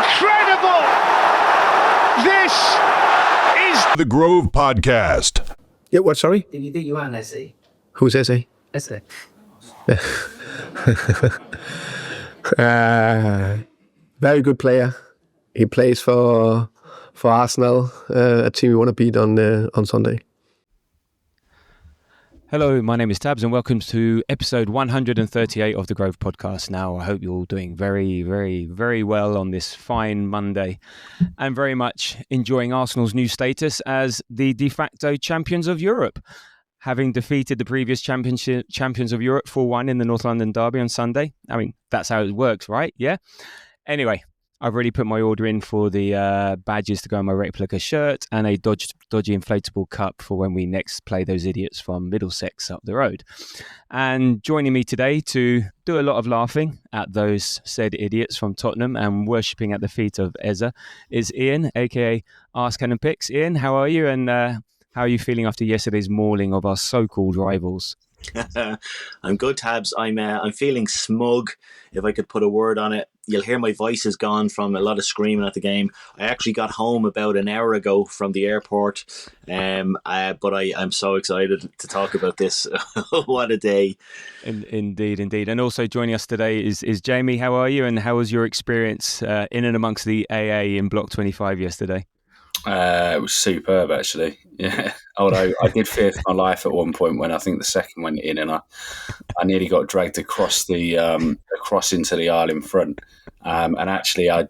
Incredible! This is The Grove Podcast. Yeah, what, sorry? Did you think you weren't Essie? Who's Eze? Essie. Very good player. He plays for Arsenal, a team we want to beat on Sunday. Hello, my name is Tabs and welcome to episode 138 of the Grove Podcast. Now, I hope you're all doing very, very, very well on this fine Monday and very much enjoying Arsenal's new status as the de facto champions of Europe, having defeated the previous champions of Europe 4-1 in the North London derby on Sunday. I mean, that's how it works, right? Yeah? Anyway, I've already put my order in for the badges to go on my replica shirt and a dodgy inflatable cup for when we next play those idiots from Middlesex up the road. And joining me today to do a lot of laughing at those said idiots from Tottenham and worshipping at the feet of Eza is Ian, aka Arse Cannon Picks. Ian, how are you? And how are you feeling after yesterday's mauling of our so-called rivals? I'm good, Tabs. I'm feeling smug, if I could put a word on it. You'll hear my voice is gone from a lot of screaming at the game. I actually got home about an hour ago from the airport, but I'm so excited to talk about this. What a day. Indeed. And also joining us today is Jamie. How are you? And how was your experience in and amongst the AA in Block 25 yesterday? It was superb, actually. Yeah, although I did fear for my life at one point when I think the second went in, and I nearly got dragged across into the aisle in front. And actually, I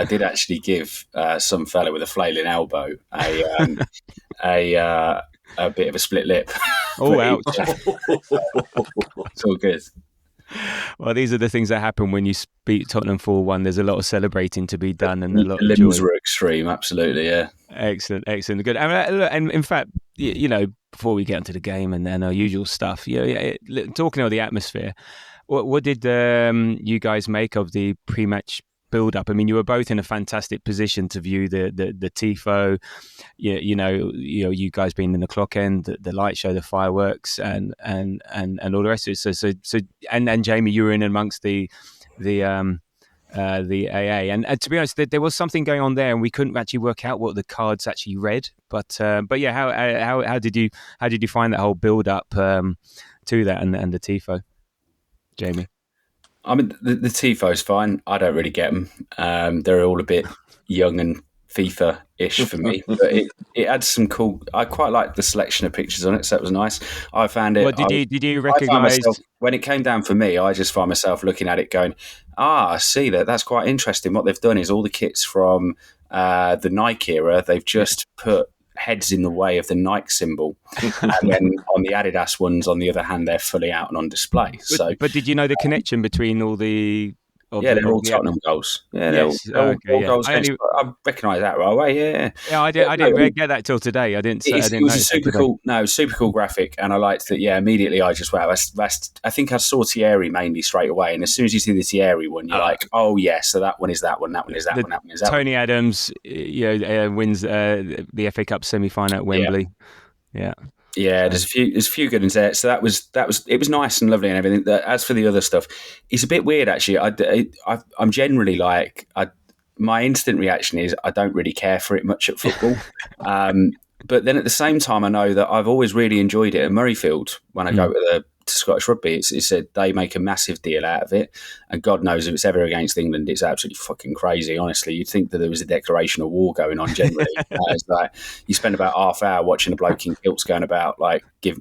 did actually give some fella with a flailing elbow a bit of a split lip. Oh, ouch! It's all good. Well, these are the things that happen when you beat Tottenham 4-1. There's a lot of celebrating to be done, and a lot the of limbs joy. were extreme, absolutely, yeah. Excellent, good. And in fact, before we get into the game and our usual stuff, talking about the atmosphere, what did you guys make of the pre-match build-up? I mean, you were both in a fantastic position to view the Tifo. You guys being in the clock end, the light show, the fireworks, and all the rest of it. So and Jamie, you were in amongst the AA, and to be honest, there was something going on there, and we couldn't actually work out what the cards actually read. But yeah, how did you find that whole build-up to that and the Tifo, Jamie? I mean, the Tifo's fine. I don't really get them. They're all a bit young and FIFA-ish for me. But it adds some cool... I quite like the selection of pictures on it, so it was nice. I found it... Well, did you recognise... When it came down for me, I just found myself looking at it going, I see that. That's quite interesting. What they've done is all the kits from the Nike era, they've just put heads in the way of the Nike symbol, and then on the Adidas ones, on the other hand, they're fully out and on display. But did you know the connection between all the? They're all Tottenham goals. Yeah, yes. all goals. I recognise that right away. Yeah. I didn't get that till today. I didn't. It was a super cool. No, super cool graphic, and I liked that. Yeah, immediately I just that's. I think I saw Thierry mainly straight away, and as soon as you see the Thierry one, you're like, oh yeah, so that one is that one, that one is that one, that one is that. Tony Adams, wins the FA Cup semi-final at Wembley. Yeah. Yeah, there's a few good ones there. So it was nice and lovely and everything. As for the other stuff, it's a bit weird actually. I'm generally like, my instant reaction is I don't really care for it much at football. But then at the same time, I know that I've always really enjoyed it at Murrayfield when I go to Scottish Rugby. It's said they make a massive deal out of it, and God knows if it's ever against England, it's absolutely fucking crazy. Honestly, you'd think that there was a declaration of war going on generally. It's like you spend about half hour watching a bloke in kilts going about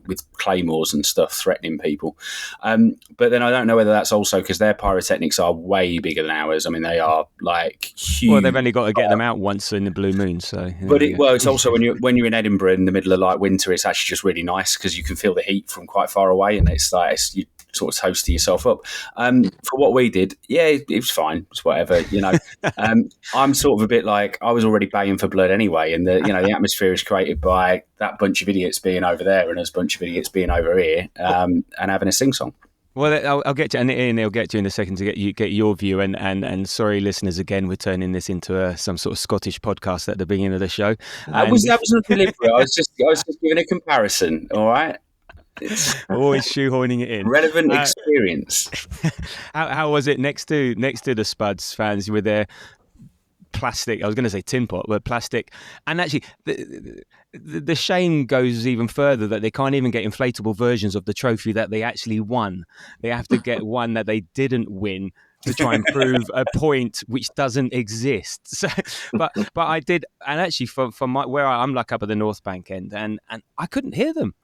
with claymores and stuff threatening people. But then I don't know whether that's also because their pyrotechnics are way bigger than ours. I mean, they are like huge. Well, they've only got to get them out once in the blue moon. So, it's also when you're in Edinburgh in the middle of winter, it's actually just really nice because you can feel the heat from quite far away, and it's like you sort of toasty yourself up. For what we did, it was fine. It's whatever, I'm sort of a bit like I was already baying for blood anyway, and the atmosphere is created by that bunch of idiots being over there and us bunch of idiots being over here, and having a sing song. Well, I'll get to, and Ian, I'll get to in a second to get your view. And sorry, listeners, again, we're turning this into some sort of Scottish podcast at the beginning of the show. That was not deliberate. I was just giving a comparison. All right. It's always shoehorning it in. Relevant experience. How was it next to the Spuds fans? You were there plastic. I was going to say tin pot, but plastic. And actually, the shame goes even further that they can't even get inflatable versions of the trophy that they actually won. They have to get one that they didn't win to try and prove a point which doesn't exist. So, but I did, and actually from where I'm like up at the North Bank end, and I couldn't hear them.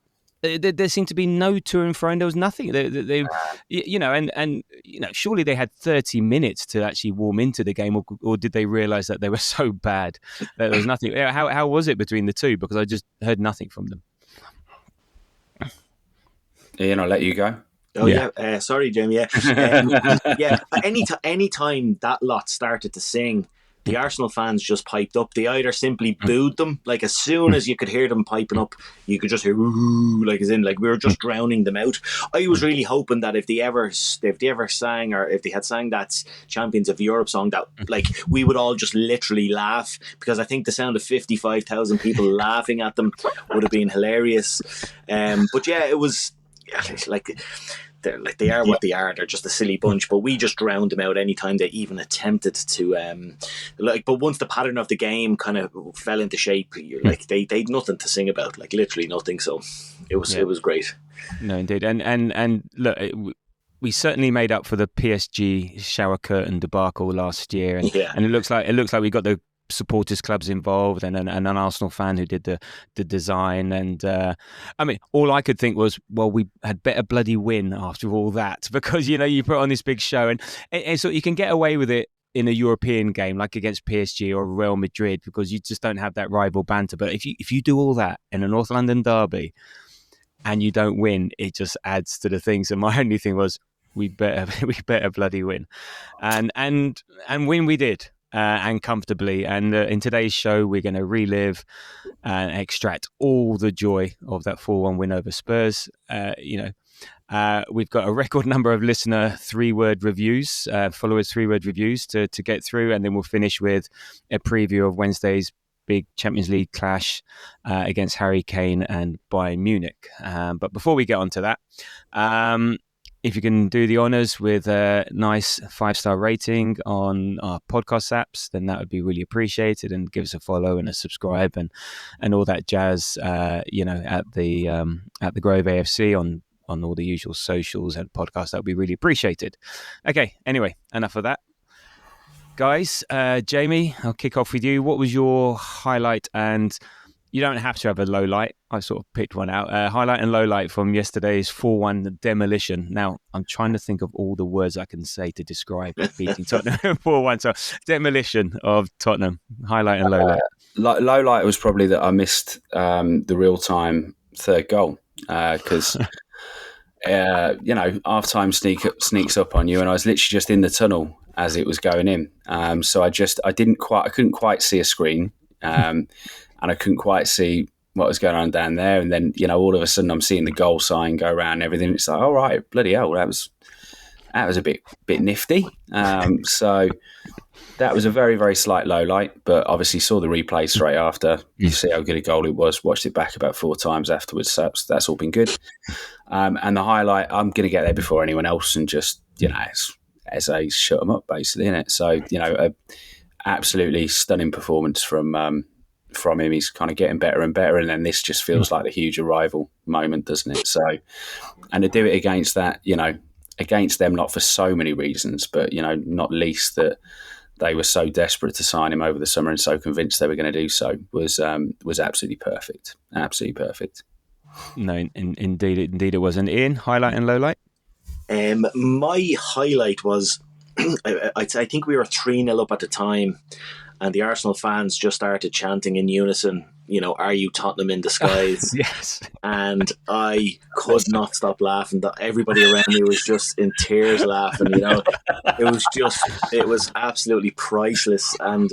There seemed to be no to and fro, and there was nothing. They surely they had 30 minutes to actually warm into the game, or did they realise that they were so bad that there was nothing? How was it between the two? Because I just heard nothing from them. Ian, I'll let you go. Oh yeah, sorry, Jim. Yeah, yeah. Any time that lot started to sing, the Arsenal fans just piped up. They either simply booed them, like as soon as you could hear them piping up, you could just hear "ooh," like as in like we were just drowning them out. I was really hoping that if they ever sang, or if they had sang that Champions of Europe song, that like we would all just literally laugh, because I think the sound of 55,000 people laughing at them would have been hilarious. But yeah, it was like. They are what they are. They're just a silly bunch, but we just drowned them out anytime they even attempted to but once the pattern of the game kind of fell into shape, like they'd nothing to sing about, like literally nothing. So it was great. No, indeed. And look, we certainly made up for the PSG shower curtain debacle last year, and it looks like we got the supporters clubs involved, and an Arsenal fan who did the design, and I mean, all I could think was, well, we had better bloody win after all that, because you put on this big show, and so you can get away with it in a European game like against PSG or Real Madrid, because you just don't have that rival banter. But if you do all that in a North London derby and you don't win, it just adds to the thing. So my only thing was, we better bloody win, and win we did. And comfortably. And in today's show, we're going to relive and extract all the joy of that 4-1 win over Spurs. We've got a record number of listener 3-word reviews, followers 3-word reviews to get through, and then we'll finish with a preview of Wednesday's big Champions League clash against Harry Kane and Bayern Munich. But before we get on to that, if you can do the honours with a nice 5-star rating on our podcast apps, then that would be really appreciated, and give us a follow and a subscribe and all that jazz, at the Grove AFC on all the usual socials and podcasts. That would be really appreciated. Okay, anyway, enough of that. Guys, Jamie, I'll kick off with you. What was your highlight? And you don't have to have a low light. I sort of picked one out. Highlight and low light from yesterday's 4-1 demolition. Now, I'm trying to think of all the words I can say to describe beating Tottenham 4-1. So, demolition of Tottenham. Highlight and low light. Low light was probably that I missed the real-time third goal, because, half-time sneaks up on you, and I was literally just in the tunnel as it was going in. So I couldn't quite see a screen. And I couldn't quite see what was going on down there. And then, all of a sudden I'm seeing the goal sign go around and everything. It's like, all right, bloody hell, that was a bit nifty. So that was a very, very slight low light, but obviously saw the replay straight after. You see how good a goal it was, watched it back about 4 times afterwards. So that's all been good. And the highlight, I'm going to get there before anyone else, and just, as I shut them up, basically, innit? So, a absolutely stunning performance from him. He's kind of getting better and better, and then this just feels like the huge arrival moment, doesn't it? So, and to do it against that, against them, not for so many reasons, but not least that they were so desperate to sign him over the summer and so convinced they were going to do so, was absolutely perfect. Absolutely perfect. No, indeed it was. And Ian, highlight and low light? My highlight was, I think we were 3-0 up at the time, and the Arsenal fans just started chanting in unison, "Are you Tottenham in disguise?" Yes. And I could not stop laughing. Everybody around me was just in tears laughing. It was absolutely priceless. And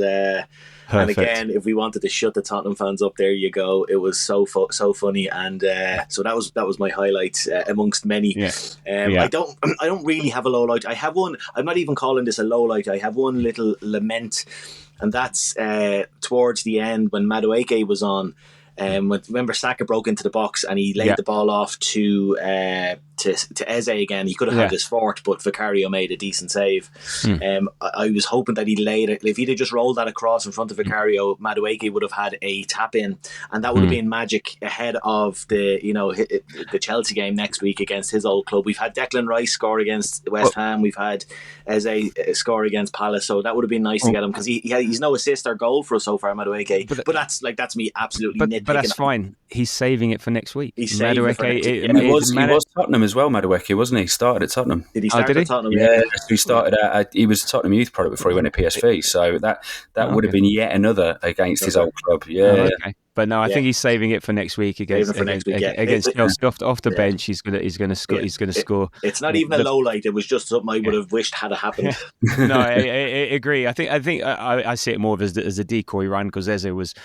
again, if we wanted to shut the Tottenham fans up, there you go. It was so funny, and so that was my highlight amongst many. Yeah. I don't really have a low light. I have one. I'm not even calling this a low light. I have one little lament. And that's towards the end when Madueke was on. Remember, Saka broke into the box and he laid the ball off to to Eze again. He could have had his fourth, but Vicario made a decent save. I was hoping that he laid it. If he'd have just rolled that across in front of Vicario, Madueke would have had a tap in, and that would have been magic ahead of the Chelsea game next week against his old club. We've had Declan Rice score against West Ham. We've had Eze score against Palace, so that would have been nice to get him, because he's no assist or goal for us so far, Madueke. But that's me absolutely nitpicking. But that's fine. He's saving it for next week. He's saving it for next week. He was Tottenham as well, Madueke, wasn't he? He started at Tottenham. Did he start at Tottenham? Yeah, he started he was a Tottenham youth product before he went to PSV, so that would have been yet another against his old club. Yeah. Okay. But no, I think he's saving it for next week against Chelsea. Off the bench. He's gonna score. He's gonna score. It's not even a low light. It was just something I would have wished had happened. No, I agree. I think I see it more as a decoy run, because Eze was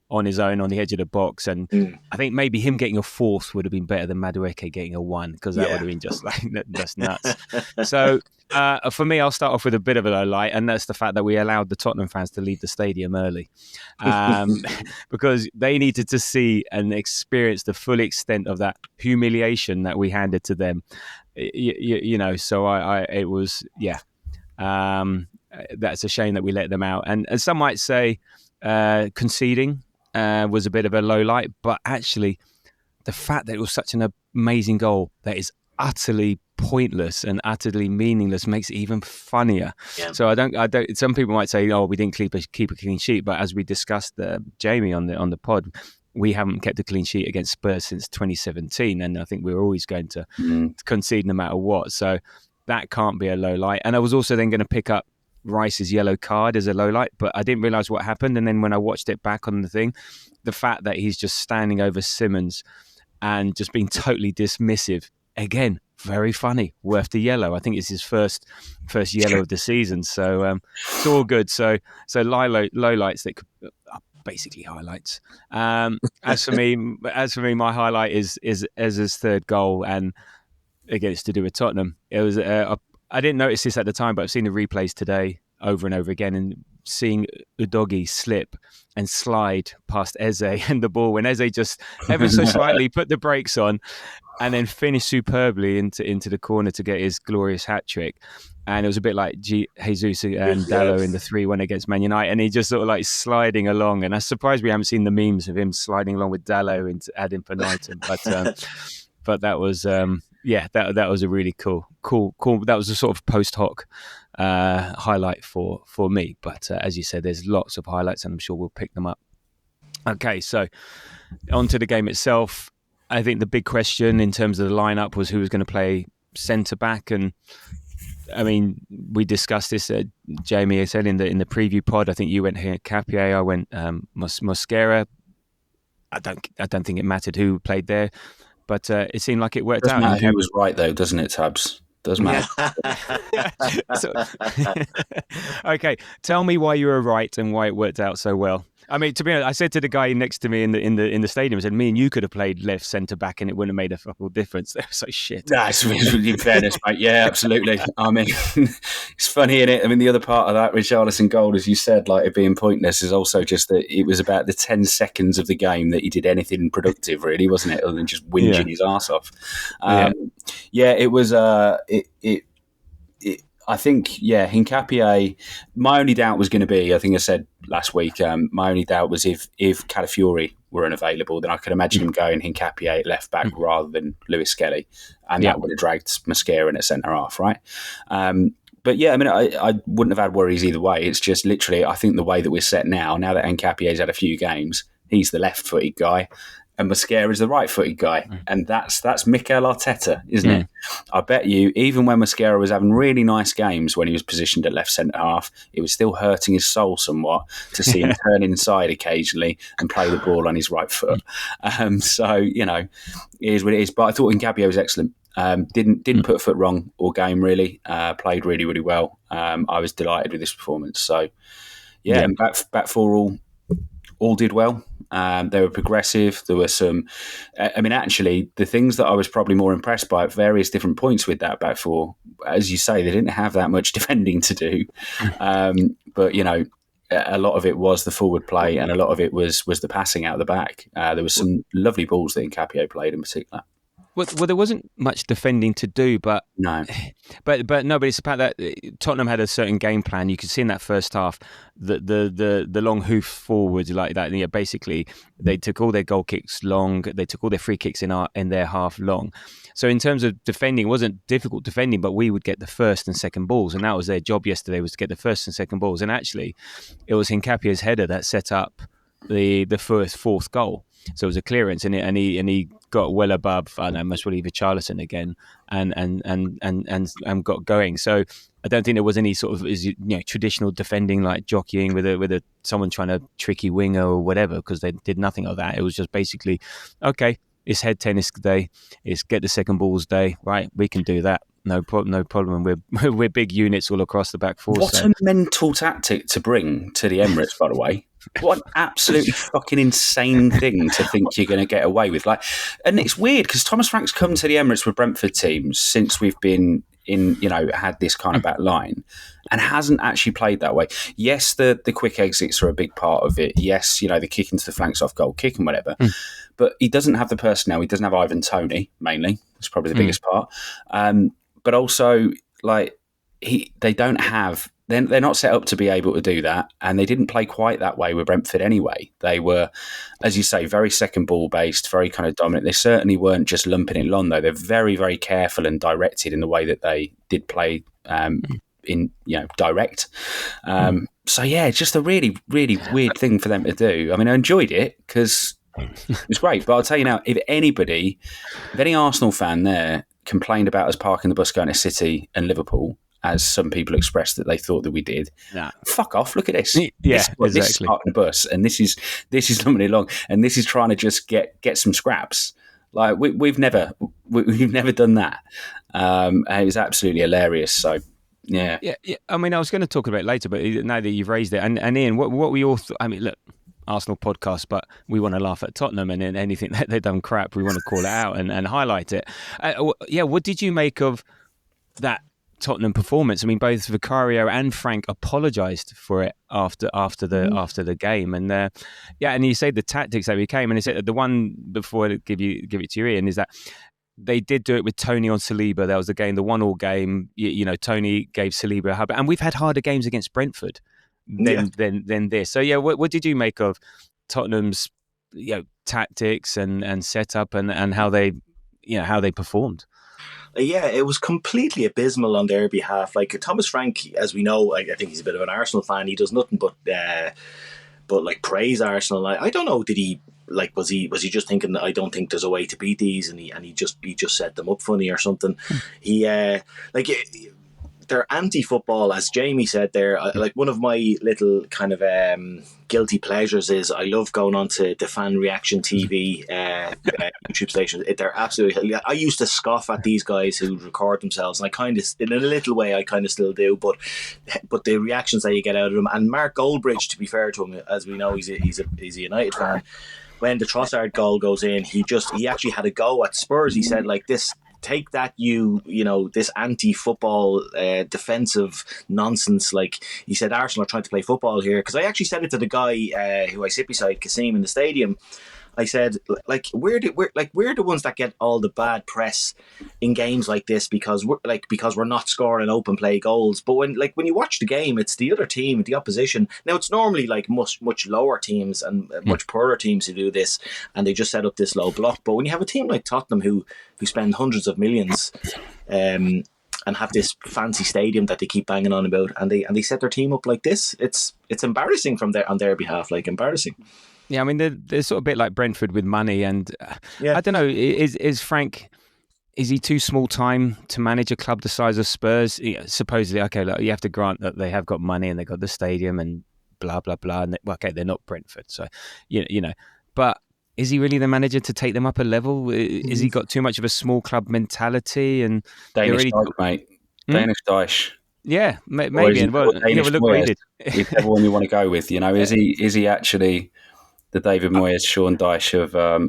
on his own on the edge of the box, and I think maybe him getting a fourth would have been better than Madueke getting a one, because that would have been just like that's nuts. So for me, I'll start off with a bit of a low light, and that's the fact that we allowed the Tottenham fans to leave the stadium early. Because they needed to see and experience the full extent of that humiliation that we handed to them. So it was, that's a shame that we let them out. And some might say conceding was a bit of a low light, but actually the fact that it was such an amazing goal that is utterly pointless and utterly meaningless makes it even funnier. Yeah. So I don't. Some people might say, "Oh, we didn't keep a clean sheet," but as we discussed, Jamie on the pod, we haven't kept a clean sheet against Spurs since 2017, and I think we're always going to concede no matter what. So that can't be a low light. And I was also then going to pick up Rice's yellow card as a low light, but I didn't realise what happened. And then when I watched it back on the thing, the fact that he's just standing over Simmons and just being totally dismissive, again, very funny, worth the yellow. I think it's his first yellow of the season, so it's all good. So low lights that are basically highlights. As for me, my highlight is Eze's third goal, and again, it's to do with Tottenham. It was I didn't notice this at the time, but I've seen the replays today over and over again, and seeing Udogie slip and slide past Eze and the ball, when Eze just ever so slightly put the brakes on and then finished superbly into the corner to get his glorious hat trick. And it was a bit like Jesus and Dalot in the 3-1 against Man United, and he just sort of like sliding along. And I'm surprised we haven't seen the memes of him sliding along with Dalot into ad infinitum. But that was that was a really cool. That was a sort of post hoc highlight for me. But as you said, there's lots of highlights, and I'm sure we'll pick them up. Okay, so on to the game itself. I think the big question in terms of the lineup was who was going to play centre back, and I mean, we discussed this. Jamie said in the preview pod. I think you went Hincapié, I went Mosquera. I don't think it mattered who played there, but it seemed like it worked out. Doesn't matter who was right, though, doesn't it, Tabs? Doesn't matter. Okay, tell me why you were right and why it worked out so well. I mean, to be honest, I said to the guy next to me in the stadium, I said, me and you could have played left centre back and it wouldn't have made a fucking difference. They were so shit. That's in fairness, mate. Yeah, absolutely. I mean, it's funny, isn't it? I mean, the other part of that, Richarlison goal, as you said, like it being pointless, is also just that it was about the 10 seconds of the game that he did anything productive, really, wasn't it? Other than just whinging his arse off. It was. I think, Hincapié, my only doubt was going to be, I think I said last week, my only doubt was if Calafiori were unavailable, then I could imagine him going Hincapié at left back rather than Lewis Skelly, and that would have dragged Mosquera in at centre half, right? But yeah, I mean, I wouldn't have had worries either way. It's just literally, I think the way that we're set now that Hincapié's had a few games, he's the left-footed guy, and Mosquera is the right-footed guy. And that's Mikel Arteta, isn't it? I bet you, even when Mosquera was having really nice games when he was positioned at left centre-half, it was still hurting his soul somewhat to see him turn inside occasionally and play the ball on his right foot. So, it is what it is. But I thought Hincapié was excellent. Didn't put a foot wrong all game, really. Played really, really well. I was delighted with this performance. So, and back four all did well. They were progressive. There were some, actually, the things that I was probably more impressed by at various different points with that back four, as you say, they didn't have that much defending to do. But, a lot of it was the forward play and a lot of it was the passing out of the back. There was some lovely balls that Hincapié played in particular. Well, there wasn't much defending to do, but No. but no, but it's about that Tottenham had a certain game plan. You could see in that first half the long hoof forwards like that. Yeah, basically they took all their goal kicks long. They took all their free kicks in their half long. So in terms of defending, it wasn't difficult defending, but we would get the first and second balls, and that was their job yesterday, was to get the first and second balls. And actually, it was Hincapié's header that set up the fourth goal. So it was a clearance, and he got well above, I don't know, most probably Richarlison again, and got going. So I don't think there was any sort of traditional defending like jockeying with someone trying to tricky winger or whatever, because they did nothing of that. It was just basically, okay, it's head tennis day, it's get the second balls day, right? We can do that. No problem. We're big units all across the back four. What a mental tactic to bring to the Emirates, by the way. What an absolutely fucking insane thing to think you're going to get away with. And it's weird because Thomas Frank's come to the Emirates with Brentford teams since we've been had this kind of back line, and hasn't actually played that way. Yes, the quick exits are a big part of it. Yes, the kick into the flanks off goal kick and whatever. But he doesn't have the personnel. He doesn't have Ivan Toney, mainly. That's probably the biggest part. But also, they don't have. They're not set up to be able to do that, and they didn't play quite that way with Brentford anyway. They were, as you say, very second ball based, very kind of dominant. They certainly weren't just lumping it long, though. They're very, very careful and directed in the way that they did play in direct. So yeah, it's just a really, really weird thing for them to do. I mean, I enjoyed it because it was great, but I'll tell you now, if any Arsenal fan there complained about us parking the bus going to City and Liverpool, as some people expressed that they thought that we did. Nah. Fuck off! Look at this. Yeah, this is parking the bus, and this is lumbering along, and this is trying to just get some scraps. Like we've never done that. And it was absolutely hilarious. So yeah. I mean, I was going to talk about it later, but now that you've raised it, and Ian, what we all I mean, look, Arsenal podcast, but we want to laugh at Tottenham, and then anything that they've done crap, we want to call it out and highlight it. What did you make of that Tottenham performance? I mean, both Vicario and Frank apologised for it after the game, and and you say the tactics that became, and he said the one before I give it to you, Ian, is that they did do it with Tony on Saliba. That was the game, the 1-1 game. Tony gave Saliba a hub, and we've had harder games against Brentford than this. So what did you make of Tottenham's tactics and setup and how they performed? Yeah, it was completely abysmal on their behalf. Like Thomas Frank, as we know, I think he's a bit of an Arsenal fan. He does nothing but praise Arsenal. I don't know. Did he was he just thinking that I don't think there's a way to beat these, and he just set them up funny or something? They're anti-football, as Jamie said there. Like one of my little kind of guilty pleasures is I love going on to the Fan Reaction TV YouTube station. They're absolutely. I used to scoff at these guys who record themselves, and I kind of, in a little way, I kind of still do. But the reactions that you get out of them, and Mark Goldbridge, to be fair to him, as we know, he's a United fan. When the Trossard goal goes in, he actually had a go at Spurs. He said like this. Take that, this anti-football defensive nonsense. Like he said, Arsenal are trying to play football here. Because I actually said it to the guy who I sit beside, Kasim, in the stadium. I said, we're the ones that get all the bad press in games like this because we're not scoring open play goals. But when you watch the game, it's the other team, the opposition. Now it's normally like much lower teams and much poorer teams who do this, and they just set up this low block. But when you have a team like Tottenham who spend hundreds of millions, and have this fancy stadium that they keep banging on about, and they set their team up like this, it's embarrassing on their behalf, like embarrassing. Yeah, I mean, they're sort of a bit like Brentford with money, and I don't know, is Frank, is he too small time to manage a club the size of Spurs? Supposedly, okay, look, you have to grant that they have got money and they got the stadium and blah, blah, blah, and they're not Brentford, so, but is he really the manager to take them up a level? Is he got too much of a small club mentality? And Danish Dyche, mate. Danish Dyche. Yeah, maybe. Well, look what he did. He's everyone you want to go with, Is he actually the David Moyes, Sean Dyche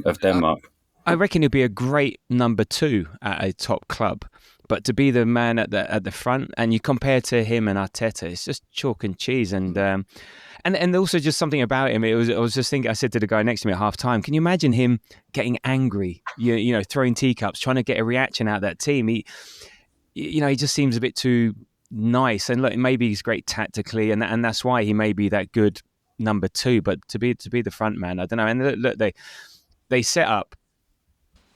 of Denmark? I reckon he'd be a great number 2 at a top club, But to be the man at the front, and you compare to him and Arteta, it's just chalk and cheese. And also just something about him. I was just thinking. I said to the guy next to me at half time, "Can you imagine him getting angry? You know, throwing teacups, trying to get a reaction out of that team. He just seems a bit too nice. And look, maybe he's great tactically, and that's why he may be that good number 2. But to be the front man, I don't know. And look, they set up.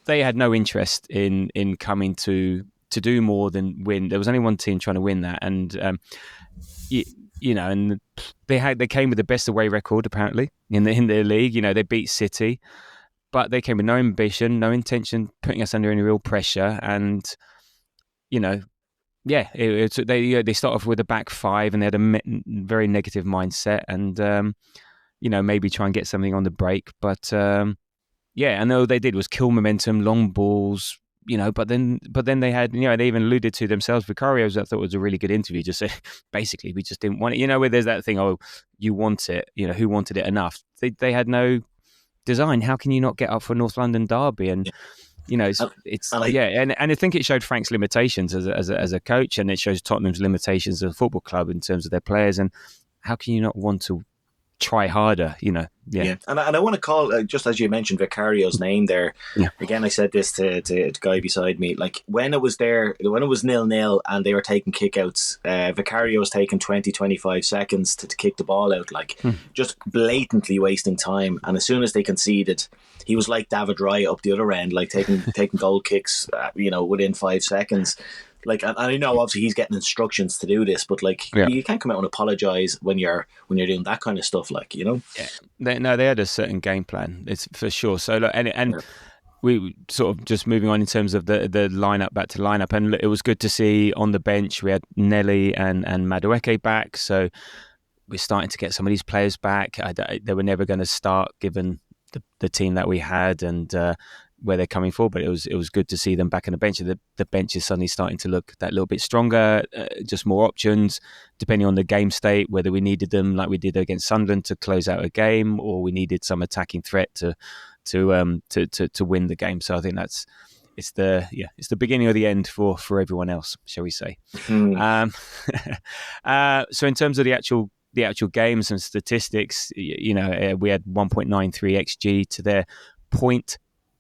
They had no interest in coming to do more than win. There was only one team trying to win that, and and they came with the best away record apparently in their league. You know, they beat City, but they came with no ambition, no intention putting us under any real pressure, and they start off with a back 5, and they had a very negative mindset, and maybe try and get something on the break, but and all they did was kill momentum, long balls. But then they had, they even alluded to themselves. Vicario's, I thought, was a really good interview. Just said, basically, we just didn't want it. Where there's that thing, oh, you want it. Who wanted it enough? They had no design. How can you not get up for North London derby? And I think it showed Frank's limitations as a coach, and it shows Tottenham's limitations as a football club in terms of their players. And how can you not want to try harder, And I want to call, just as you mentioned Vicario's name there, again, I said this to the guy beside me, like when it was 0-0 and they were taking kickouts, Vicario was taking 20-25 seconds to kick the ball out, just blatantly wasting time. And as soon as they conceded, he was like David Raya up the other end, like taking goal kicks within 5 seconds. Like, and I know obviously he's getting instructions to do this, but you can't come out and apologise when you're doing that kind of stuff, Yeah, they had a certain game plan, it's for sure. So look, and we sort of just moving on in terms of the lineup, back to lineup, and it was good to see on the bench we had Nelly and Madueke back. So we're starting to get some of these players back. They were never going to start given the team that we had and where they're coming for, but it was good to see them back on the bench. The bench is suddenly starting to look that little bit stronger, just more options depending on the game state, whether we needed them like we did against Sunderland to close out a game, or we needed some attacking threat to win the game. So I think it's the beginning of the end for everyone else, shall we say. So in terms of the actual games and statistics, we had 1.93 xG to their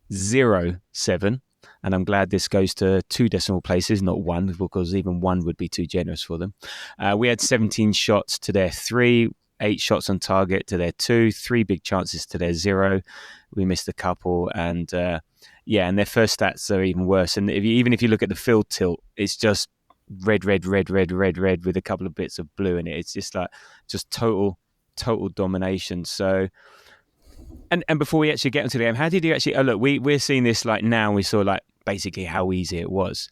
0.07, and I'm glad this goes to 2 decimal places, not 1, because even 1 would be too generous for them. We had 17 shots to their 3, 8 shots on target to their 2, 3 big chances to their 0. We missed a couple, and and their first stats are even worse. And even if you look at the field tilt, it's just red with a couple of bits of blue in it. It's just total domination. So. And before we actually get into the game, how did you actually? Oh, look, we're seeing this now. We saw basically how easy it was.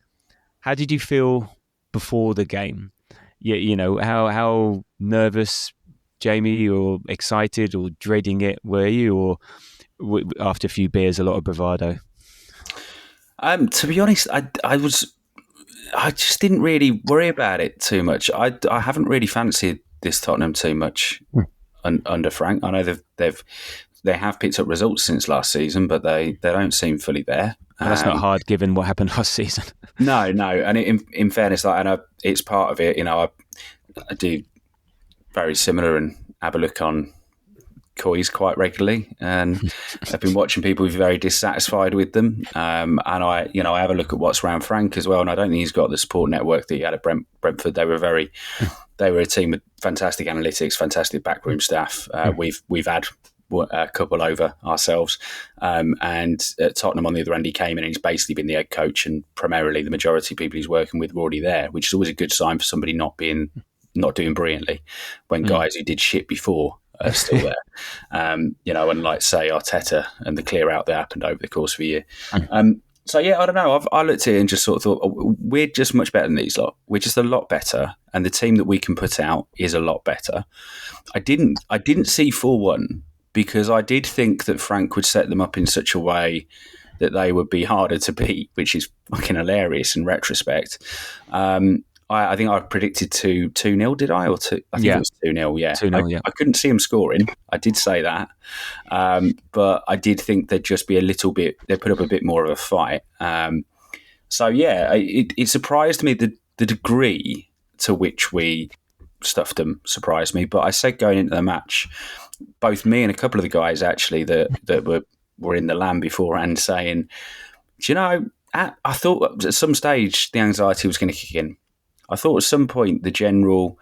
How did you feel before the game? How nervous, Jamie, or excited, or dreading it were you, or after a few beers, a lot of bravado? To be honest, I just didn't really worry about it too much. I haven't really fancied this Tottenham too much under Frank. I know they have picked up results since last season, but they don't seem fully there. That's not hard given what happened last season. No. And in fairness, it's part of it. I do very similar and have a look on Coys quite regularly, and I've been watching people who are very dissatisfied with them. And I have a look at what's around Frank as well, and I don't think he's got the support network that he had at Brentford. They were a team with fantastic analytics, fantastic backroom staff. We've had a couple over ourselves, and at Tottenham on the other end, he came in and he's basically been the head coach, and primarily the majority of people he's working with were already there, which is always a good sign for somebody not doing brilliantly when guys who did shit before are still there. Unlike say Arteta and the clear out that happened over the course of a year. So I don't know. I looked at it and just sort of thought, we're just much better than these lot. We're just a lot better, and the team that we can put out is a lot better. I didn't see 4-1 because I did think that Frank would set them up in such a way that they would be harder to beat, which is fucking hilarious in retrospect. I think I predicted 2-0, did I? Or 2? I think it was 2-0, yeah. 2-0, yeah. I couldn't see them scoring. I did say that. But I did think they'd just be a little bit, they'd put up a bit more of a fight. So yeah, it surprised me the degree to which we stuffed them surprised me. But I said going into the match, both me and a couple of the guys actually that were in the land beforehand saying, do you know, I thought at some stage the anxiety was going to kick in. I thought at some point the general,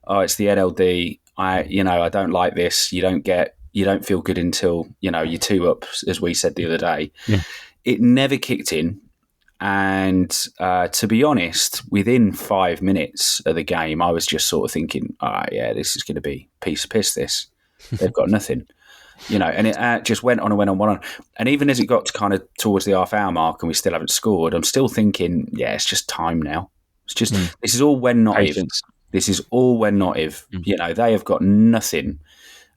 it's the NLD. I don't like this. You don't feel good until you're 2 up, as we said the other day. Yeah. It never kicked in. And to be honest, within 5 minutes of the game, I was just sort of thinking, this is going to be piece of piss. This they've got nothing, and it just went on and went on and on. And even as it got to kind of towards the half-hour mark and we still haven't scored, I'm still thinking, it's just time now. It's just this is all when not Patience. if. This is all when not if. They have got nothing.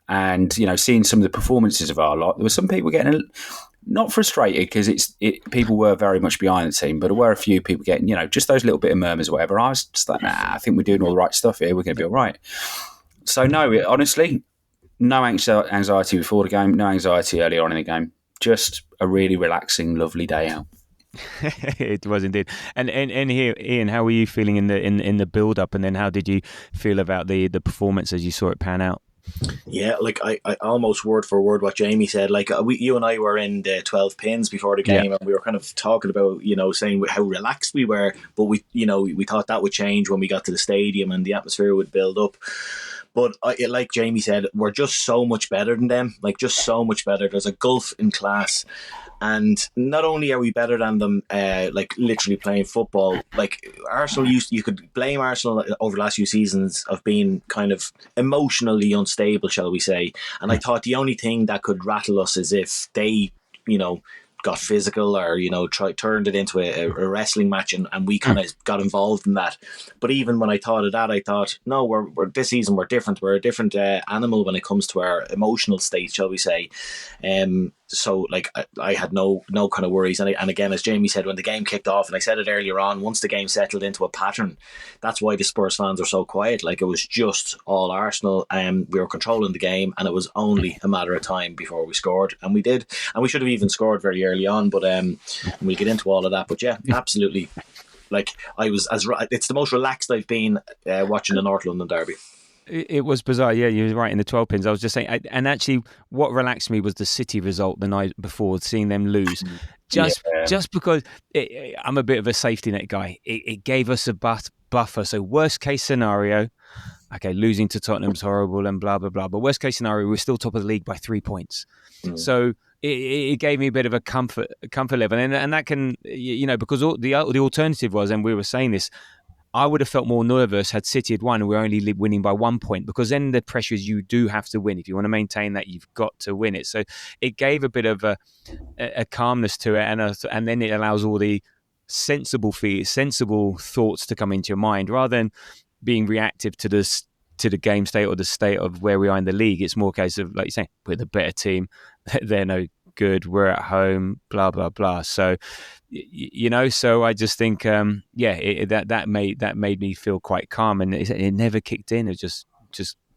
And seeing some of the performances of our lot, there were some people getting not frustrated because people were very much behind the team, but there were a few people getting just those little bit of murmurs or whatever. I was just like, I think we're doing all the right stuff here. We're going to be all right. So no, honestly, no anxiety before the game, no anxiety earlier on in the game. Just a really relaxing, lovely day out. It was indeed. And here, Ian, how were you feeling in the build up, and then how did you feel about the performance as you saw it pan out? Yeah, like I almost word for word what Jamie said. Like you and I were in the 12 pins before the game, and we were kind of talking about saying how relaxed we were, but we thought that would change when we got to the stadium and the atmosphere would build up. But like Jamie said, we're just so much better than them. Like just so much better. There's a gulf in class. And not only are we better than them, like literally playing football, like Arsenal you could blame Arsenal over the last few seasons of being kind of emotionally unstable, shall we say. And I thought the only thing that could rattle us is if they, got physical or turned it into a wrestling match and we kind of got involved in that. But even when I thought of that, I thought, no, we're this season we're different. We're a different animal when it comes to our emotional state, shall we say. So like I had no kind of worries, and again, as Jamie said, when the game kicked off, and I said it earlier on, once the game settled into a pattern, that's why the Spurs fans are so quiet. Like it was just all Arsenal, and we were controlling the game, and it was only a matter of time before we scored, and we did, and we should have even scored very early on, but we'll get into all of that. But yeah, absolutely. Like it's the most relaxed I've been watching the North London derby. It was bizarre. Yeah, you were right in the 12 pins. I was just saying, and actually what relaxed me was the City result the night before, seeing them lose. Just because I'm a bit of a safety net guy. It gave us a buffer. So worst case scenario, okay, losing to Tottenham's horrible and blah, blah, blah. But worst case scenario, we're still top of the league by 3 points. So it gave me a bit of a comfort level. And that can, because the alternative was, and we were saying this, I would have felt more nervous had City had won and we're only winning by 1 point, because then the pressure is you do have to win. If you want to maintain that, you've got to win it. So it gave a bit of a calmness to it, and then it allows all the sensible thoughts to come into your mind rather than being reactive to the game state or the state of where we are in the league. It's more a case of, like you say, we're the better team. They're no good. We're at home. Blah blah blah. So. So I just think, that made me feel quite calm, and it never kicked in. It just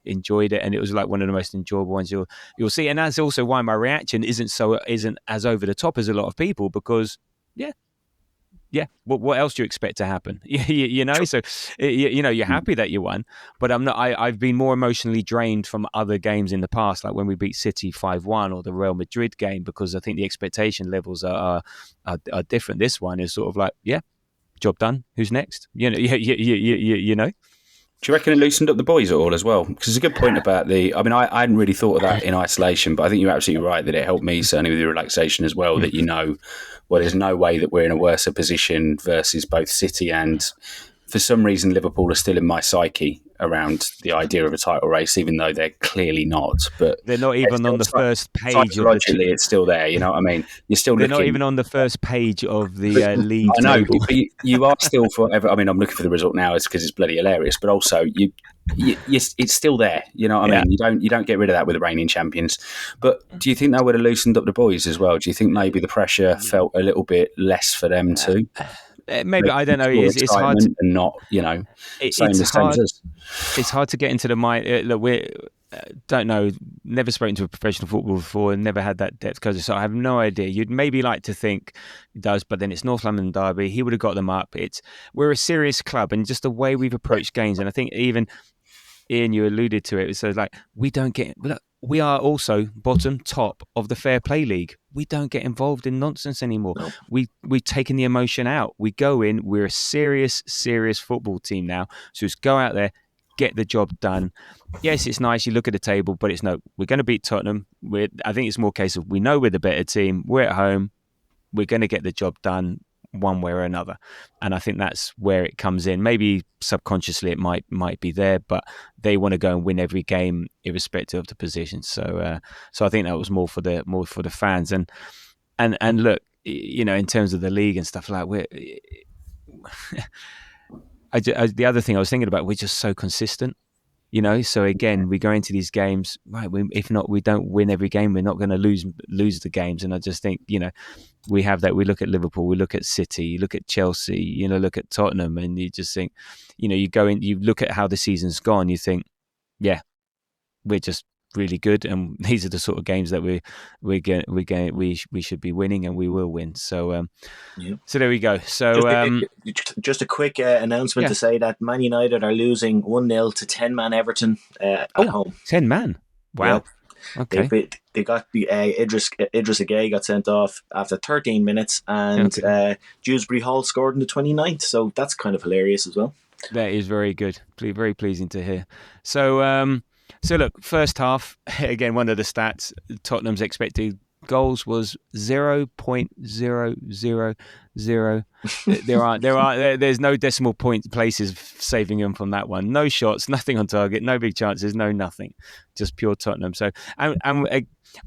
enjoyed it, and it was like one of the most enjoyable ones you'll see. And that's also why my reaction isn't as over the top as a lot of people, because what else do you expect to happen? So you're happy that you won, but I'm not. I've been more emotionally drained from other games in the past, like when we beat City 5-1 or the Real Madrid game, because I think the expectation levels are different. This one is sort of like, job done. Who's next? You know. Do you reckon it loosened up the boys at all as well? Because there's a good point about I hadn't really thought of that in isolation, but I think you're absolutely right that it helped me, certainly with the relaxation as well, that there's no way that we're in a worse position versus both City and, for some reason, Liverpool are still in my psyche around the idea of a title race, even though they're clearly not. But they're not even on the first page. Psychologically, it's still there. You know what I mean? You're still. They're not even on the first page of the league. I know, table. but you are still forever. I mean, I'm looking for the result now, it's because it's bloody hilarious. But also, it's still there. You know what I mean? You don't get rid of that with the reigning champions. But do you think that would have loosened up the boys as well? Do you think maybe the pressure felt a little bit less for them too? Maybe, I don't know. It's hard to, and not, it's hard to get into the mind. Look, don't know, never spoken to a professional footballer before, and never had that depth coach, so I have no idea. You'd maybe like to think he does, but then it's North London derby. He would have got them up. We're a serious club, and just the way we've approached games, and I think even Ian, you alluded to it. So like we are also bottom top of the fair play league. We don't get involved in nonsense anymore. No. We've taken the emotion out. We go in. We're a serious football team now. So just go out there, get the job done. Yes, it's nice. You look at the table, but we're going to beat Tottenham. I think it's more a case of we know we're the better team. We're at home. We're going to get the job done one way or another. And I think that's where it comes in. Maybe subconsciously it might be there, but they want to go and win every game irrespective of the position. So I think that was more for the fans. And look, in terms of the league and stuff like the other thing I was thinking about, we're just so consistent. So again, we go into these games, right? If not, we don't win every game. We're not going to lose the games. And I just think, we have that. We look at Liverpool, we look at City, you look at Chelsea, look at Tottenham, and you just think, you go in, you look at how the season's gone, you think, yeah, we're just really good, and these are the sort of games that we should be winning, and we will win. So so there we go. So just a quick announcement to say that Man United are losing 1-0 to 10-man Everton at home. 10-man, wow. Yep. Okay. They got the Idris Gueye got sent off after 13 minutes, and Dewsbury Hall scored in the 29th. So that's kind of hilarious as well. That is very good. Very pleasing to hear. So look, first half, again, one of the stats, Tottenham's expected goals was 0.000. There's no decimal point places saving them from that one. No shots, nothing on target, no big chances, no nothing. Just pure Tottenham. So, and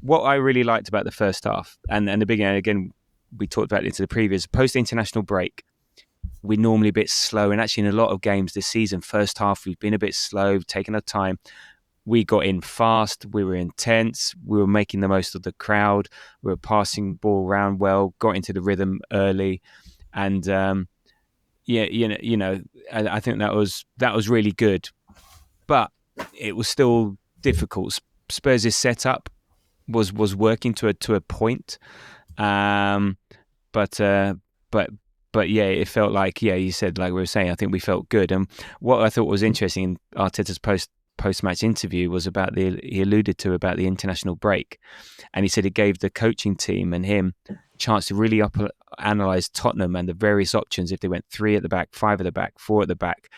what I really liked about the first half and the beginning, again, we talked about it into the previous post-international break. We're normally a bit slow, and actually in a lot of games this season, first half, we've been a bit slow, taking our time. We got in fast, we were intense, we were making the most of the crowd, we were passing ball around well, got into the rhythm early, and I think that was really good, but it was still difficult. Spurs' setup was working to a point, but yeah, it felt like, you said, like we were saying, I think we felt good. And what I thought was interesting in Arteta's post-match interview was he alluded to about the international break, and he said it gave the coaching team and him a chance to really analyse Tottenham and the various options. If they went 3 at the back, 5 at the back, 4 at the back,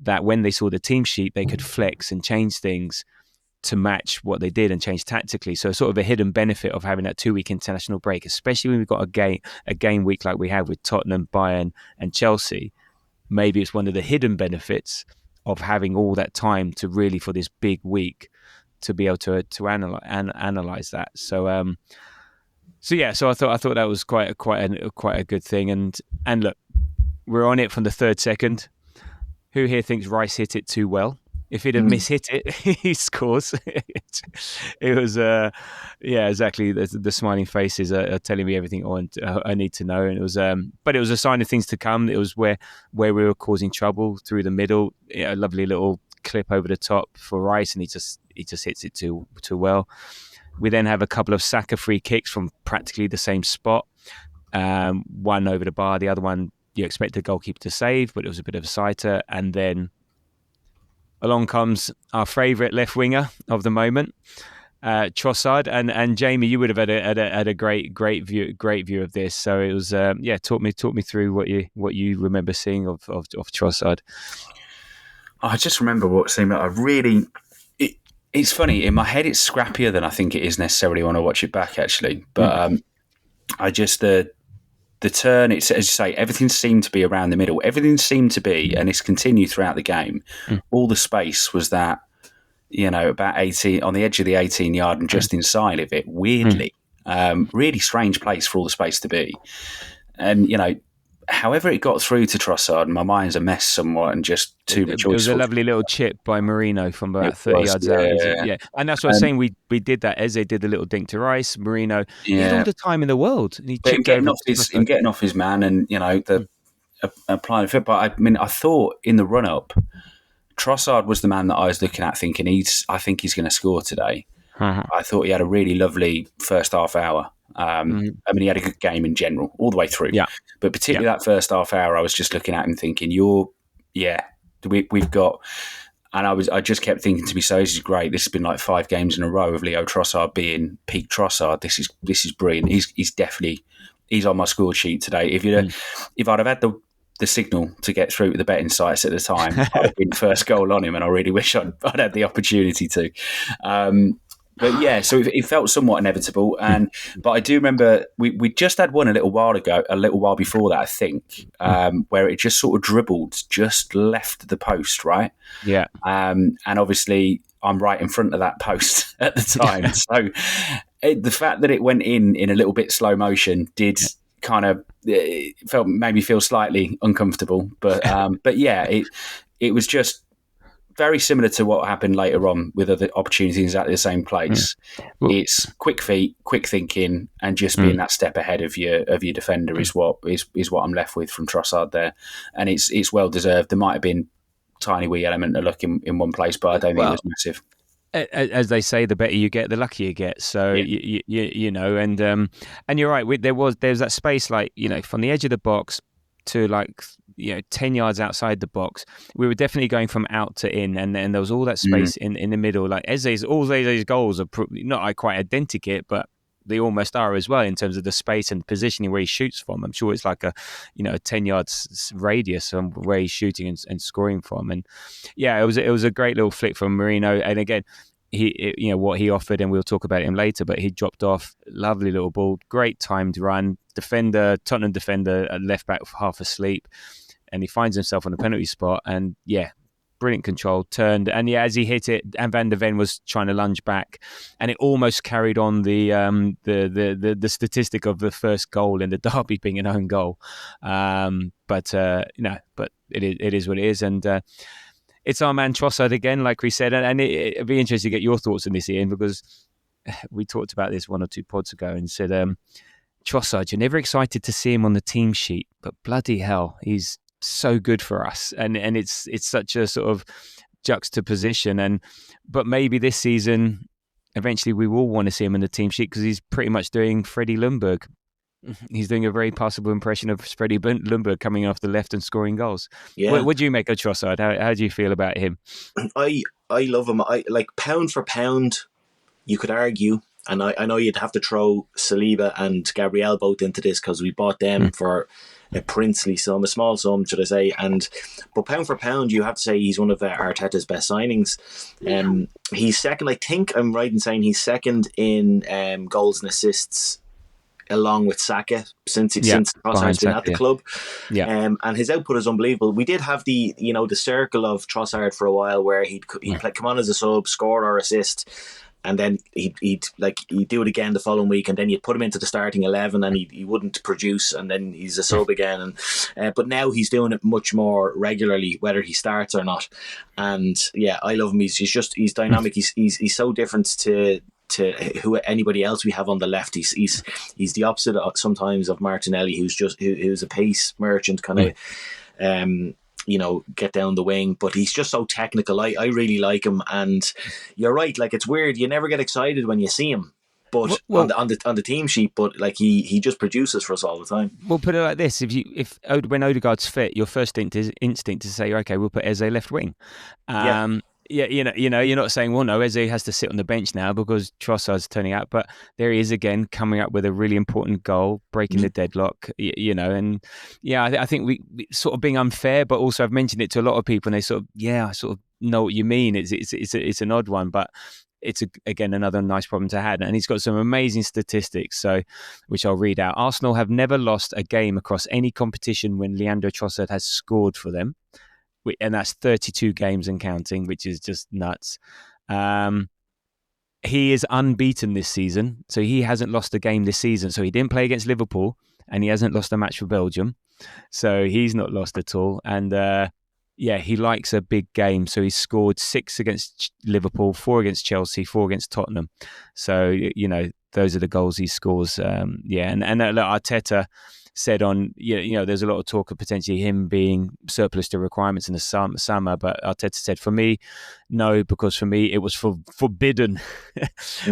that when they saw the team sheet, they could flex and change things to match what they did and change tactically. So sort of a hidden benefit of having that 2-week international break, especially when we've got a game week like we have with Tottenham, Bayern and Chelsea. Maybe it's one of the hidden benefits of having all that time to really, for this big week, to be able to analyze that. So I thought that was quite a good thing. And look, we're on it from the 3rd second. Who here thinks Rice hit it too well? If he'd have mishit it, he scores. It was, exactly. The smiling faces are telling me everything I need to know. And it was, but it was a sign of things to come. It was where we were causing trouble through the middle. A lovely little clip over the top for Rice, and he just hits it too well. We then have a couple of Saka free kicks from practically the same spot. One over the bar, the other one you expect the goalkeeper to save, but it was a bit of a sighter. And then along comes our favourite left winger of the moment, Trossard, and Jamie. You would have had a great view of this. So it was talk me through what you remember seeing of Trossard. I just remember what seemed like it's funny in my head. It's scrappier than I think it is necessarily when I watch it back, actually. But I just the turn, it's, as you say, everything seemed to be around the middle. Everything seemed to be, and it's continued throughout the game. All the space was that, about 18, on the edge of the 18-yard and just inside of it, weirdly. Really strange place for all the space to be. And, however it got through to Trossard, my mind's a mess somewhat and just too much. It was a lovely little chip by Marino from about 30 yards out. Yeah. And that's what I was saying. We did that. Eze did the little dink to Rice. Marino, he had all the time in the world. And he getting off his man and, applying the fit. But I thought in the run-up, Trossard was the man that I was looking at thinking I think he's going to score today. I thought he had a really lovely first half hour. I mean, he had a good game in general, all the way through. Yeah. But particularly that first half hour, I was just looking at him thinking, we've got... And I just kept thinking to myself, this is great. This has been like 5 games in a row of Leo Trossard being peak Trossard. This is brilliant. He's definitely on my score sheet today. If I'd have had the signal to get through to the betting sites at the time, I'd have been first goal on him, and I really wish I'd had the opportunity to. But yeah, so it felt somewhat inevitable, but I do remember we just had one a little while before that, I think, where it just sort of dribbled, just left the post, right? Yeah. And obviously, I'm right in front of that post at the time, so the fact that it went in a little bit slow motion did kind of made me feel slightly uncomfortable, but yeah, it was just very similar to what happened later on with other opportunities at the same place. It's quick feet, quick thinking, and just being that step ahead of your defender is what I'm left with from Trossard there, and it's well deserved. There might have been tiny wee element of luck in one place, but I don't think it was massive. As they say, the better you get, the luckier you get. So you know, and you're right. There's that space, like, you know, from the edge of the box to 10 yards outside the box. We were definitely going from out to in, and then there was all that space in the middle. Like Eze's goals are not quite identical, but they almost are as well in terms of the space and positioning where he shoots from. I'm sure it's like a 10 yards radius from where he's shooting and scoring from. And yeah, it was a great little flick from Marino. And again, what he offered, and we'll talk about him later, but he dropped off, lovely little ball, great timed run, Tottenham defender, left back half asleep, and he finds himself on a penalty spot, and brilliant control, turned, and as he hit it, and Van der Ven was trying to lunge back, and it almost carried on the statistic of the first goal in the derby being an own goal, but it is what it is, and it's our man Trossard again, like we said, and it'd be interesting to get your thoughts on this, Ian, because we talked about this 1 or 2 pods ago and said, Trossard, you're never excited to see him on the team sheet, but bloody hell, he's so good for us, and it's such a sort of juxtaposition, but maybe this season, eventually we will want to see him in the team sheet because he's pretty much doing Freddie Ljungberg. He's doing a very passable impression of Freddie Ljungberg coming off the left and scoring goals. Yeah. What do you make of Trossard? How do you feel about him? I love him. I like, pound for pound, you could argue, and I know you'd have to throw Saliba and Gabriel both into this because we bought them for a princely sum, a small sum, should I say. But pound for pound, you have to say he's one of Arteta's best signings. He's second, I think I'm right in saying he's second in goals and assists, along with Saka, since Trossard's been at the club. And his output is unbelievable. We did have the circle of Trossard for a while where he'd come on as a sub, score or assist, and then he'd do it again the following week, and then you'd put him into the starting 11 and he wouldn't produce, and then he's a sub again. But now he's doing it much more regularly, whether he starts or not. And yeah, I love him. He's dynamic. He's so different to who anybody else we have on the left. He's the opposite sometimes of Martinelli, who's a pace merchant, kind of get down the wing, but he's just so technical. I really like him, and you're right, like, it's weird, you never get excited when you see him, but on the team sheet, but like he just produces for us all the time. We'll put it like this: when Odegaard's fit, your first instinct is to say, okay, we'll put Eze left wing. You're not saying, well, no, Eze has to sit on the bench now because Trossard's turning out, but there he is again, coming up with a really important goal, breaking the deadlock, and I think we sort of being unfair, but also I've mentioned it to a lot of people, and they sort of, I sort of know what you mean. It's an odd one, but it's again another nice problem to have, and he's got some amazing statistics, which I'll read out. Arsenal have never lost a game across any competition when Leandro Trossard has scored for them. And that's 32 games and counting, which is just nuts. He is unbeaten this season, so he hasn't lost a game this season. So he didn't play against Liverpool, and he hasn't lost a match for Belgium. So he's not lost at all. And he likes a big game. So he's scored 6 against Liverpool, 4 against Chelsea, 4 against Tottenham. So, those are the goals he scores. And Arteta said on, there's a lot of talk of potentially him being surplus to requirements in the summer, but Arteta said, for me, no, because for me it was forbidden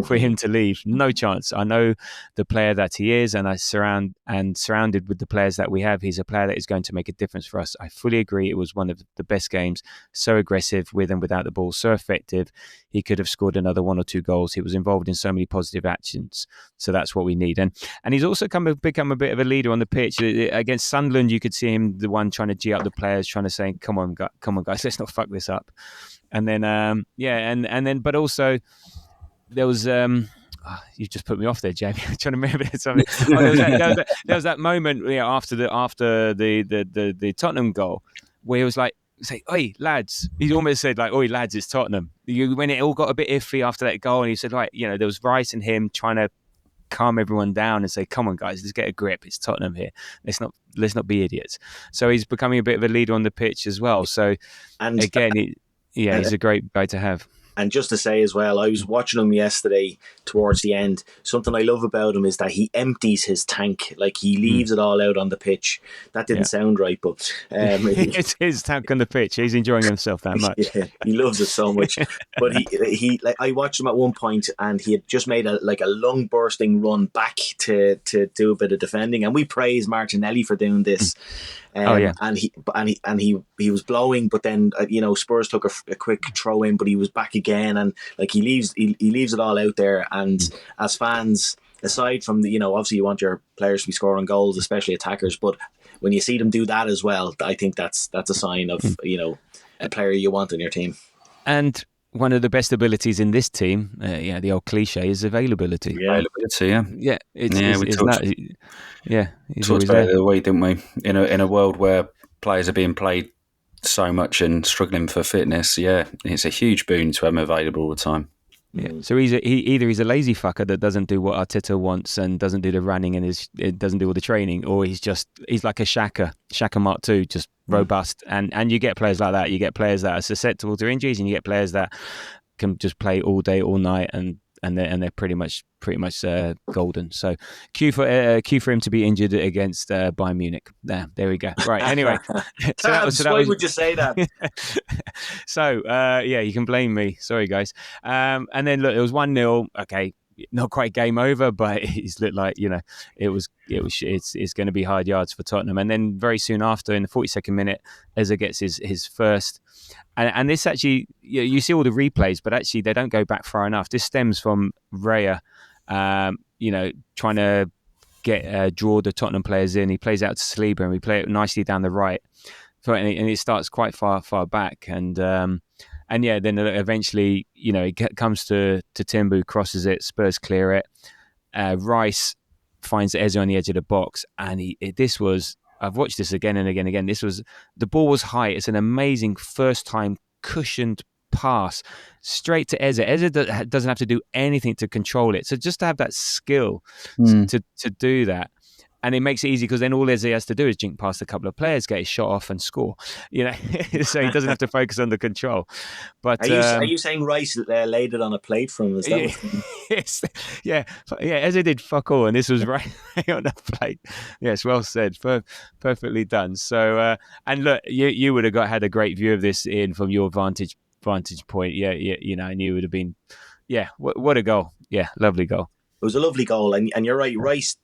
for him to leave. No chance. I know the player that he is, and surrounded with the players that we have, he's a player that is going to make a difference for us. I fully agree. It was one of the best games. So aggressive with and without the ball, so effective. He could have scored another 1 or 2 goals. He was involved in so many positive actions. So that's what we need. And he's also become a bit of a leader on the pitch. Against Sunderland, you could see him the one trying to G up the players, trying to say, come on guys, let's not fuck this up. And then but also there was you just put me off there, Jamie. I'm trying to remember something. There was that moment after the Tottenham goal where he was like, say, "Oi, lads!" He almost said like, "Oi, lads, it's Tottenham." When it all got a bit iffy after that goal, and he said, like, there was Rice and him trying to calm everyone down and say, "Come on, guys, let's get a grip. It's Tottenham here. Let's not be idiots." So he's becoming a bit of a leader on the pitch as well. So again, he's a great guy to have. And just to say as well, I was watching him yesterday towards the end. Something I love about him is that he empties his tank. Like, he leaves it all out on the pitch. That didn't sound right, but it's his tank on the pitch. He's enjoying himself that much. Yeah, he loves it so much. But he like, I watched him at one point, and he had just made a lung bursting run back to do a bit of defending. And we praise Martinelli for doing this. And he was blowing, but then Spurs took a quick throw in, but he was back again, and like he leaves it all out there. And as fans, aside from obviously you want your players to be scoring goals, especially attackers, but when you see them do that as well, I think that's a sign of a player you want in your team. And one of the best abilities in this team, the old cliche, is availability. Yeah. Availability, He's talked about it the other week, didn't we? In a world where players are being played so much and struggling for fitness, it's a huge boon to have him available all the time. Yeah. So either he's a lazy fucker that doesn't do what Arteta wants and doesn't do the running and doesn't do all the training, or he's like a Xhaka Mark II, just robust. And you get players like that. You get players that are susceptible to injuries, and you get players that can just play all day, all night, and they're pretty much golden. So cue for him to be injured against Bayern Munich. There we go. Right. Anyway, why would you say that? So you can blame me. Sorry, guys. And then look, it was 1-0. Okay, not quite game over, but it's looked like it's going to be hard yards for Tottenham. And then very soon after, in the 42nd minute, Eze gets his first. And this actually, you see all the replays, but actually they don't go back far enough. This stems from Raya, trying to draw the Tottenham players in. He plays out to Saliba, and we play it nicely down the right, and it starts quite far back. And then eventually, it comes to Timbu, crosses it, Spurs clear it. Rice finds Eze on the edge of the box, and I've watched this again and again. The ball was high. It's an amazing first time cushioned pass straight to Eze. Eze doesn't have to do anything to control it. So just to have that skill to do that. And it makes it easy because then all Eze has to do is jink past a couple of players, get his shot off and score. So he doesn't have to focus on the control. But are you saying Rice laid it on a plate from him? Eze did fuck all, and this was right on a plate. Yes, well said, perfectly done. So and look, you would have had a great view of this, Ian, from your vantage point. And you would have been, what a goal! Yeah, lovely goal. It was a lovely goal, and you're right, Rice,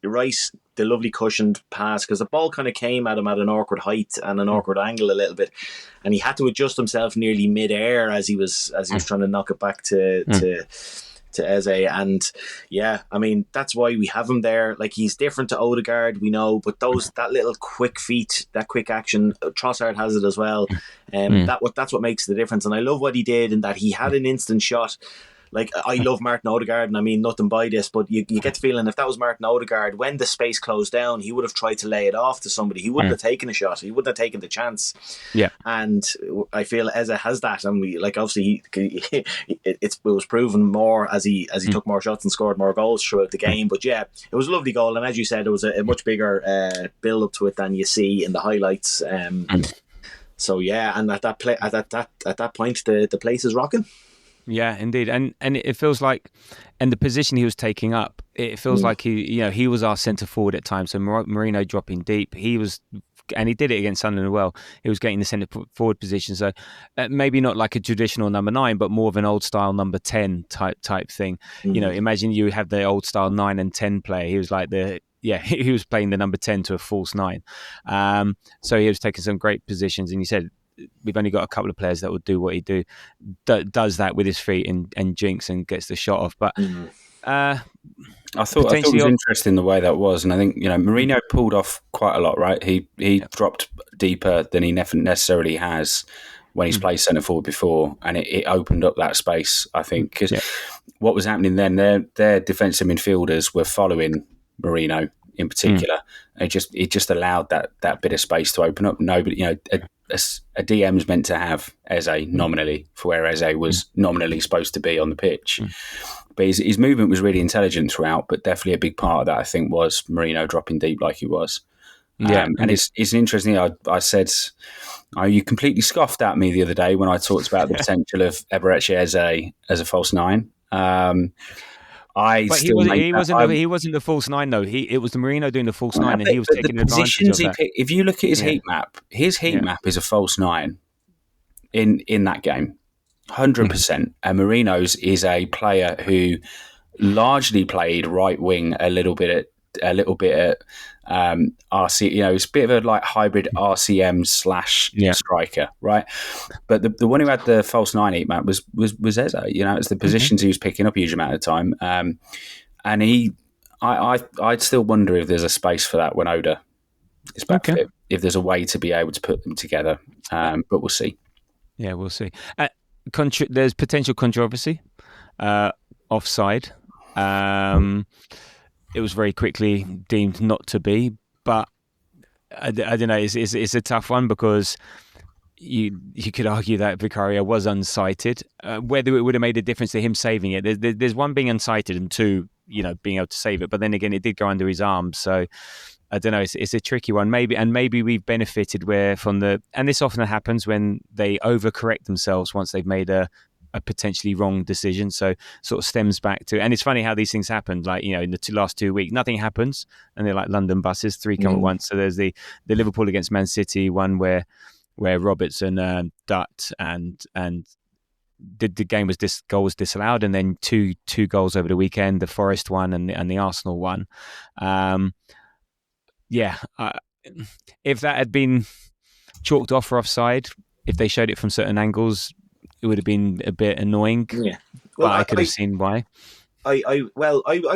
the lovely cushioned pass, because the ball kind of came at him at an awkward height and an awkward angle a little bit, and he had to adjust himself nearly mid-air as he was trying to knock it back to Eze. And I mean, that's why we have him there. Like, he's different to Odegaard, we know, but that little quick feet, that quick action, Trossard has it as well. That's what makes the difference. And I love what he did in that he had an instant shot. Like, I love Martin Odegaard, and I mean nothing by this, but you get the feeling if that was Martin Odegaard, when the space closed down, he would have tried to lay it off to somebody. He wouldn't have taken a shot. He wouldn't have taken the chance. Yeah. And I feel Eze has that, and we obviously it was proven more as he took more shots and scored more goals throughout the game. But it was a lovely goal, and as you said, it was a much bigger build up to it than you see in the highlights. So and at that point, the place is rocking. Yeah, indeed, and it feels like, and the position he was taking up, it feels like he was our centre forward at times. So Marino dropping deep, and he did it against Sunderland as well. He was getting the centre forward position, so maybe not like a traditional number 9, but more of an old style number 10 type thing. Imagine you have the old style 9 and 10 player. He was like he was playing the number 10 to a false 9. So he was taking some great positions, and you said, we've only got a couple of players that will do what he does that with his feet and jinks and gets the shot off. But I thought it was interesting the way that was, and I think Marino pulled off quite a lot. Right, he dropped deeper than he necessarily has when he's played centre forward before, and it opened up that space. I think because what was happening then, their defensive midfielders were following Marino in particular. It just allowed that bit of space to open up. Nobody, a DM's meant to have Eze nominally for where Eze was nominally supposed to be on the pitch. But his movement was really intelligent throughout, but definitely a big part of that, I think, was Marino dropping deep like he was. And it's interesting. I said, you completely scoffed at me the other day when I talked about the potential of Emirates Eze as a false 9. He wasn't the false 9 though. It was the Marino doing the false 9, and he was taking advantage of that. If you look at his heat map, map is a false 9 in that game, 100%. And Marino's is a player who largely played right wing a little bit at RC. It's a bit of a like hybrid RCM / striker, right? But the one who had the false 9 heat map was Eze. It's the positions he was picking up a huge amount of time, and I'd still wonder if there's a space for that when Oda is back fit, if there's a way to be able to put them together, but we'll see. Yeah, we'll see. There's potential controversy offside. It was very quickly deemed not to be, but I don't know. It's a tough one because you could argue that Vicario was unsighted. Whether it would have made a difference to him saving it, there's one being unsighted and two, being able to save it. But then again, it did go under his arm, so I don't know. It's a tricky one. Maybe we've benefited and this often happens when they overcorrect themselves once they've made a potentially wrong decision. So sort of stems back to, and it's funny how these things happen. Like, in the last 2 weeks, nothing happens, and they're like London buses, 3 come at once. So there's the Liverpool against Man City one where Robertson ducked and the game goal was disallowed, and then two goals over the weekend, the Forest one and the Arsenal one. If that had been chalked off for offside, if they showed it from certain angles, it would have been a bit annoying. Yeah, well, but I could have seen why. I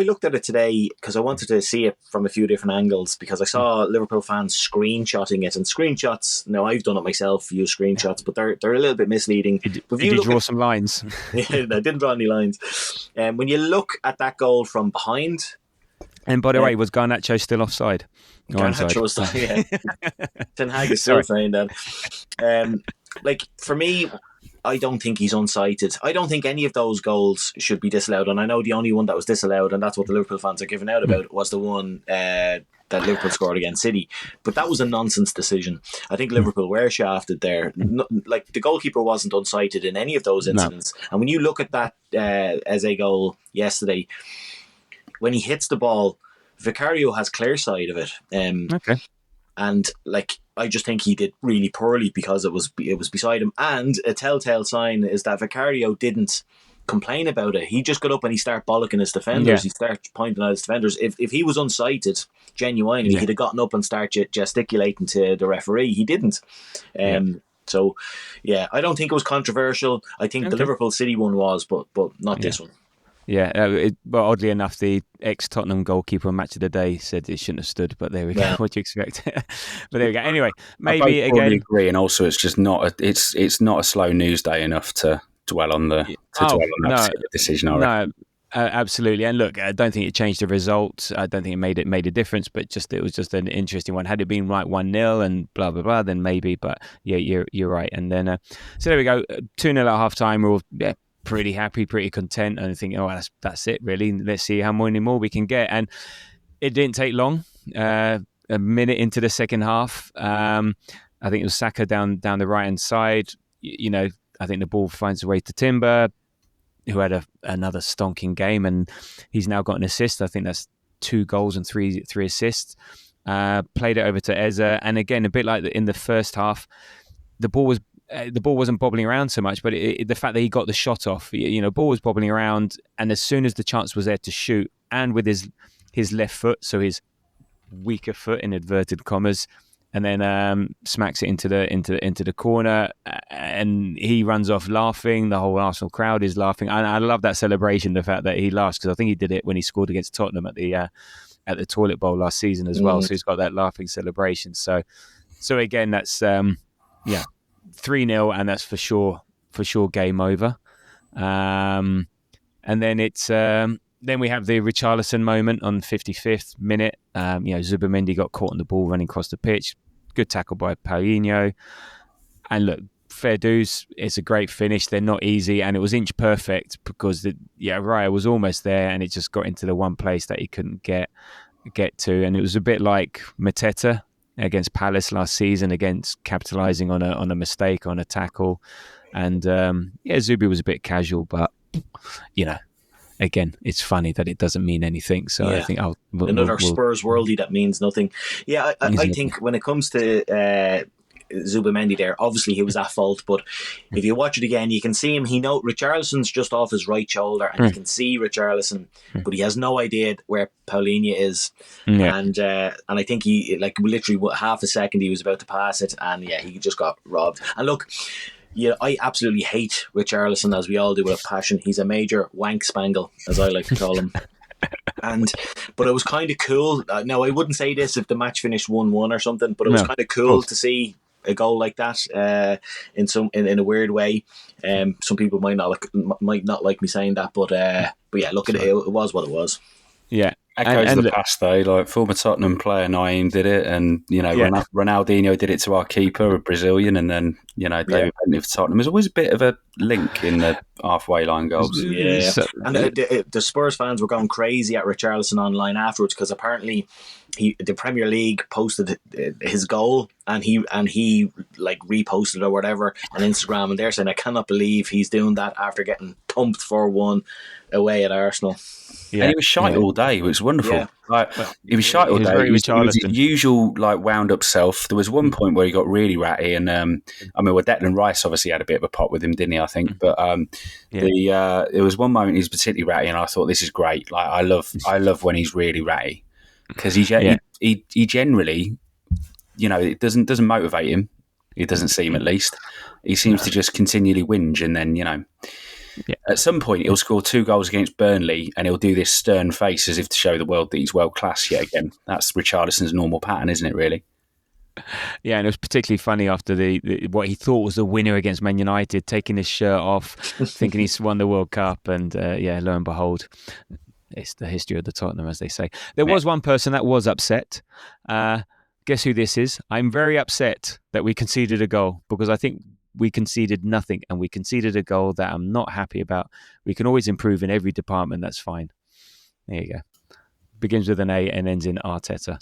looked at it today because I wanted to see it from a few different angles, because I saw Liverpool fans screenshotting it, and screenshots. Now, I've done it myself, use screenshots, but they're a little bit misleading. Did you draw some lines? Yeah, I didn't draw any lines. When you look at that goal from behind, and by the way, was Garnacho still offside? Garnacho was still, yeah. Ten Hag is still saying that. For me, I don't think he's unsighted. I don't think any of those goals should be disallowed. And I know the only one that was disallowed, and that's what the Liverpool fans are giving out about, was the one that Liverpool scored against City. But that was a nonsense decision. I think Liverpool were shafted there. The goalkeeper wasn't unsighted in any of those incidents. No. And when you look at that Eze goal yesterday, when he hits the ball, Vicario has clear side of it. Okay. And I just think he did really poorly because it was beside him. And a telltale sign is that Vicario didn't complain about it. He just got up and he started bollocking his defenders. Yeah. He started pointing at his defenders. If he was unsighted, genuinely, he'd have gotten up and started gesticulating to the referee. He didn't. So, I don't think it was controversial. I think the Liverpool City one was, but not this one. Yeah, but oddly enough, the ex-Tottenham goalkeeper on Match of the Day said it shouldn't have stood, but there we go. Yeah. What do you expect? But there we go. Anyway, maybe I again agree, and also it's just not it's not a slow news day enough to dwell on that particular decision. No, absolutely. And look, I don't think it changed the result. I don't think it made a difference, but it was just an interesting one. Had it been 1-0 and blah blah blah, then maybe. But yeah, you're right. And then so there we go. 2-0 at half time. We're all pretty happy, pretty content, and thinking, that's it really. Let's see how many more we can get. And it didn't take long. A minute into the second half, I think it was Saka down the right hand side. I think the ball finds a way to Timber. who had another stonking game, and he's now got an assist. I think that's 2 goals and three assists. Played it over to Eze, and again, a bit like in the first half, the ball wasn't bobbling around so much, but the fact that he got the shot off, ball was bobbling around, and as soon as the chance was there to shoot, and with his left foot, so his weaker foot in inverted commas, and then smacks it into the corner, and he runs off laughing. The whole Arsenal crowd is laughing, and I love that celebration. The fact that he laughs, because I think he did it when he scored against Tottenham at the Toilet Bowl last season as well. So he's got that laughing celebration. So again, that's 3-0, and that's for sure game over. And then it's then we have the Richarlison moment on 55th minute. Zubimendi got caught on the ball running across the pitch. Good tackle by Paulinho. And look, fair dues. It's a great finish. They're not easy, and it was inch perfect because Raya was almost there, and it just got into the one place that he couldn't get to. And it was a bit like Mateta against Palace last season, against capitalising on a mistake on a tackle. And Zubi was a bit casual, but again, it's funny that it doesn't mean anything. So I think another Spurs worldie that means nothing. Yeah, I think when it comes to Zubimendi there, obviously he was at fault, but if you watch it again, you can see him. Richarlison's just off his right shoulder, and you can see Richarlison, but he has no idea where Paulinho is. And I think he, like, literally half a second he was about to pass it, and he just got robbed. And look, I absolutely hate Richarlison, as we all do, with a passion. He's a major wank spangle, as I like to call him. But it was kind of cool. Now, I wouldn't say this if the match finished 1-1 or something, but it was kind of cool to see a goal like that in a weird way. Some people might not like me saying that, but yeah, look at it. It was what it was. Yeah. Echoes the past, though. Like, former Tottenham player Naeem did it, and Ronaldinho did it to our keeper, a Brazilian, and then David Bentley for Tottenham. There's always a bit of a link in the halfway line goals. Yeah, and the Spurs fans were going crazy at Richarlison online afterwards, because apparently the Premier League posted his goal, and he like reposted or whatever on Instagram, and they're saying, I cannot believe he's doing that after getting thumped 4-1 away at Arsenal. Yeah. And he was shite all day. It was wonderful. Yeah. He was shite all day. He was his usual wound up self. There was one point where he got really ratty, and Declan Rice obviously had a bit of a pot with him, didn't he? I think, but there was one moment he was particularly ratty, and I thought, this is great. Like, I love when he's really ratty, because he generally, it doesn't motivate him. It doesn't seem, at least. He seems to just continually whinge, and then at some point he'll score 2 goals against Burnley, and he'll do this stern face as if to show the world that he's world class yet again. That's Richarlison's normal pattern, isn't it, really? Yeah, and it was particularly funny after the what he thought was the winner against Man United, taking his shirt off, thinking he's won the World Cup, and lo and behold, it's the history of the Tottenham, as they say. There was one person that was upset. Guess who this is? I'm very upset that we conceded a goal, because I think we conceded nothing, and we conceded a goal that I'm not happy about. We can always improve in every department. That's fine. There you go. Begins with an A and ends in Arteta.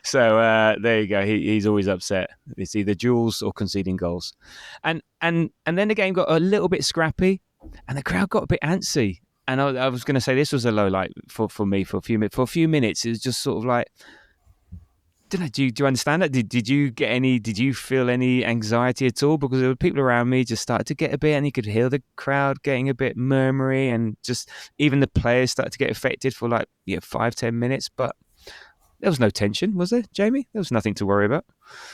So, there you go. He's always upset. It's either duels or conceding goals. And then the game got a little bit scrappy, and the crowd got a bit antsy. And I was going to say this was a low light for me for a few minutes. For a few minutes, it was just sort of like, do you understand that? Did you feel any anxiety at all? Because there were people around me just started to get a bit, and you could hear the crowd getting a bit murmury, and just even the players started to get affected for 5-10 minutes. But there was no tension, was there, Jamie? There was nothing to worry about.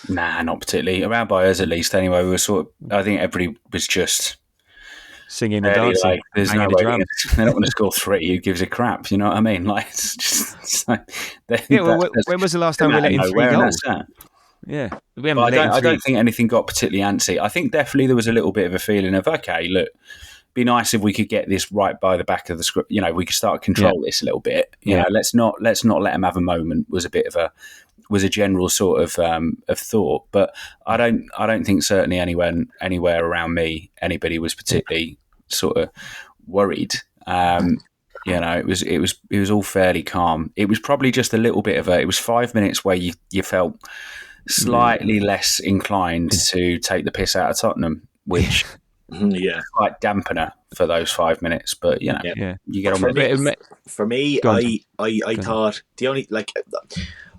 Nah, not particularly. Around by us, at least. Anyway, we were I think everybody was just singing and dancing. There's no way they're not going to score 3. Who gives a crap? You know what I mean? It's just when was the last time we let in 3 goals? Yeah, we haven't. I don't think anything got particularly antsy. I think definitely there was a little bit of a feeling of, okay, look, be nice if we could get this right by the back of the script. We could start to control this a little bit. Let's not let them have a moment. Was a general sort of thought, but I don't think certainly anywhere around me anybody was particularly sort of worried. It was all fairly calm. It was probably just a little bit it was 5 minutes where you felt slightly less inclined to take the piss out of Tottenham, which Yeah. Slight dampener for those 5 minutes, but you get on with it. For me, I thought the only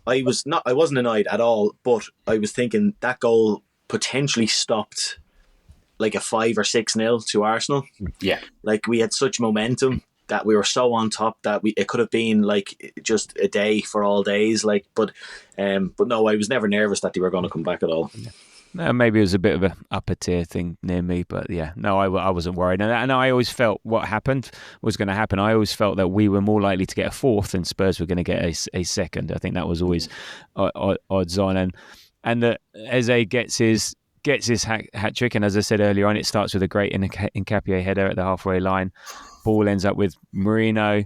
I wasn't annoyed at all, but I was thinking that goal potentially stopped like a 5 or 6-0 to Arsenal. Yeah, like we had such momentum that we were so on top that it could have been like just a day for all days. But no, I was never nervous that they were going to come back at all. Maybe it was a bit of a upper tier thing near me, but yeah, no, I wasn't worried. And I always felt what happened was going to happen. I always felt that we were more likely to get a fourth and Spurs were going to get a second. I think that was always odds on. And that Eze gets his hat trick. And as I said earlier on, it starts with a great Hincapié header at the halfway line. Ball ends up with Marino.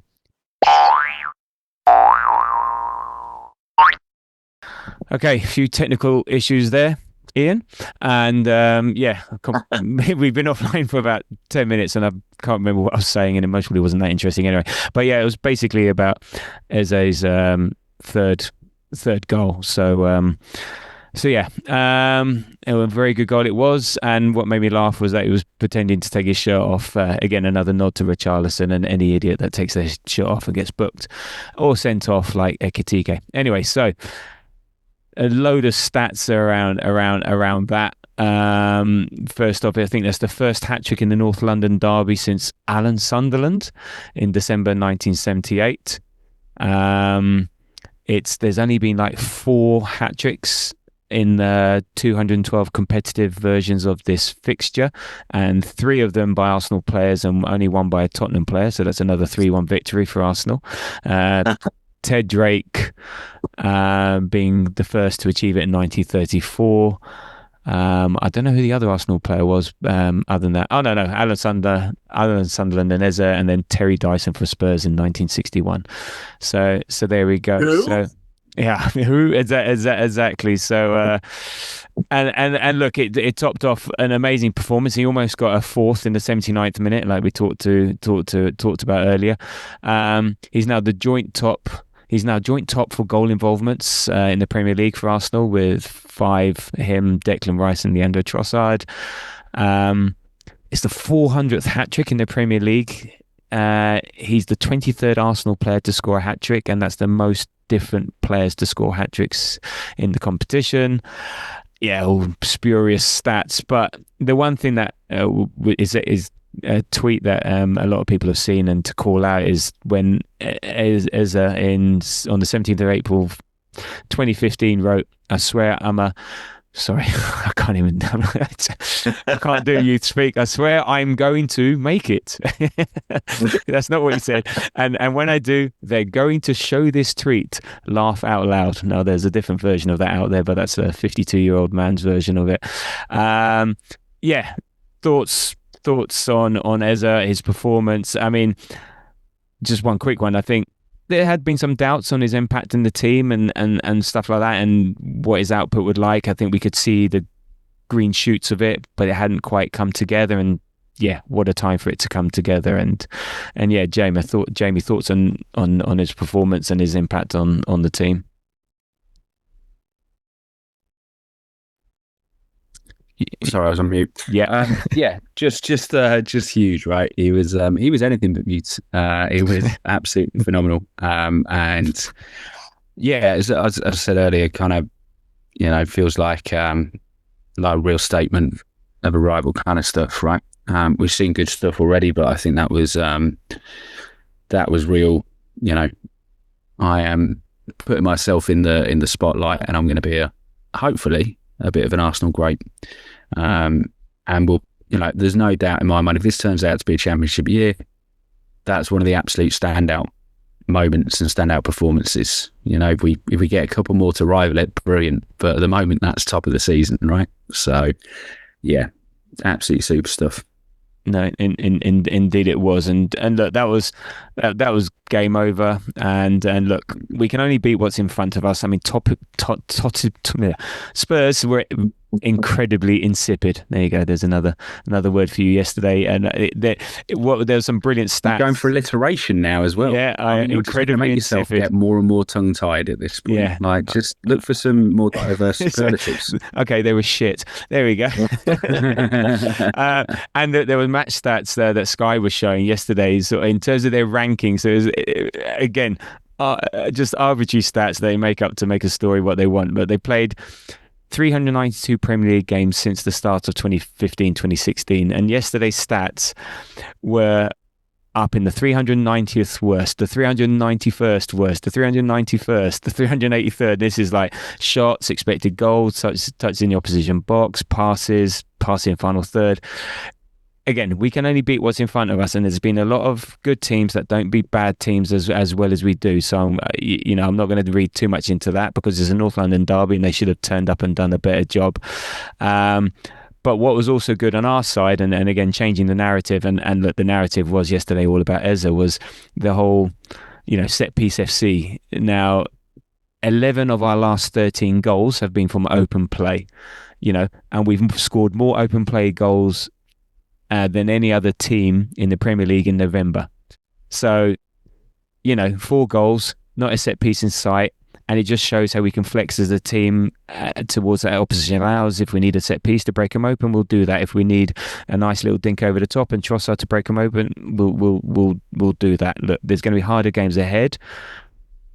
Okay, a few technical issues there, Ian, and we've been offline for about 10 minutes and I can't remember what I was saying, and emotionally wasn't that interesting anyway, but yeah, it was basically about Eze's third goal, so yeah, it was a very good goal it was, and what made me laugh was that he was pretending to take his shirt off. Again, another nod to Richarlison and any idiot that takes their shirt off and gets booked or sent off like Ekitike. Anyway, so a load of stats around that. First off, I think that's the first hat-trick in the North London derby since Alan Sunderland in December 1978. There's only been like 4 hat-tricks in the 212 competitive versions of this fixture, and 3 of them by Arsenal players and only 1 by a Tottenham player, so that's another 3-1 victory for Arsenal. Ted Drake being the first to achieve it in 1934. I don't know who the other Arsenal player was other than that. Oh, no, Alan Sunderland and Eze, and then Terry Dyson for Spurs in 1961. So there we go. Who? So yeah, who exactly? So and look, it topped off an amazing performance. He almost got a fourth in the 79th minute, like we talked about earlier. He's now joint top for goal involvements in the Premier League for Arsenal, with 5, him, Declan Rice and Leandro Trossard. It's the 400th hat-trick in the Premier League. He's the 23rd Arsenal player to score a hat-trick, and that's the most different players to score hat-tricks in the competition. Yeah, all spurious stats. But the one thing that is a tweet that a lot of people have seen and to call out is when on the 17th of April 2015 wrote, "I swear sorry, I can't even I can't do youth speak. I swear I'm going to make it." That's not what he said. And when I do, they're going to show this tweet, laugh out loud. Now there's a different version of that out there, but that's a 52-year-old man's version of it. Yeah, thoughts on Eze, his performance. I mean, just one quick one. I think there had been some doubts on his impact in the team and stuff like that, and what his output would like. I think we could see the green shoots of it, but it hadn't quite come together. And yeah, what a time for it to come together. And yeah, Jamie, thoughts on his performance and his impact on the team? Sorry, I was on mute. Yeah, just huge, right? He was anything but mute. He was absolutely phenomenal. And yeah, as I said earlier, kind of, feels like a real statement of arrival kind of stuff, right? We've seen good stuff already, but I think that was real. I am putting myself in the spotlight, and I'm going to be hopefully a bit of an Arsenal great. And we'll, there's no doubt in my mind, if this turns out to be a championship year, that's one of the absolute standout moments and standout performances. If we get a couple more to rival it, brilliant. But at the moment, that's top of the season, right? So, yeah, absolutely super stuff. No, indeed it was, and look, that was game over. And look, we can only beat what's in front of us. I mean, Spurs were incredibly insipid. There you go. There's another word for you yesterday. And there was some brilliant stats. You're going for alliteration now as well. Yeah, incredibly make yourself insipid. get more and more tongue-tied at this point. Yeah. Like, just look for some more diverse superlatives. Okay, they were shit. There we go. And there were match stats there that Sky was showing yesterday. So in terms of their rankings, so it was, again, just arbitrary stats they make up to make a story what they want. But they played 392 Premier League games since the start of 2015-2016, and yesterday's stats were up in the 390th worst, the 391st worst, the 391st, the 383rd. This is like shots, expected goals, touches in the opposition box, passes, passing final third. Again, we can only beat what's in front of us, and there's been a lot of good teams that don't beat bad teams as well as we do. So, I'm not going to read too much into that because it's a North London derby and they should have turned up and done a better job. But what was also good on our side, and again, changing the narrative, and look, the narrative was yesterday all about Eza, was the whole, set piece FC. Now, 11 of our last 13 goals have been from open play, and we've scored more open play goals than any other team in the Premier League in November. So, 4 goals, not a set piece in sight, and it just shows how we can flex as a team towards that opposition allows. If we need a set piece to break them open, we'll do that. If we need a nice little dink over the top and Trossard to break them open, we'll do that. Look, there's going to be harder games ahead,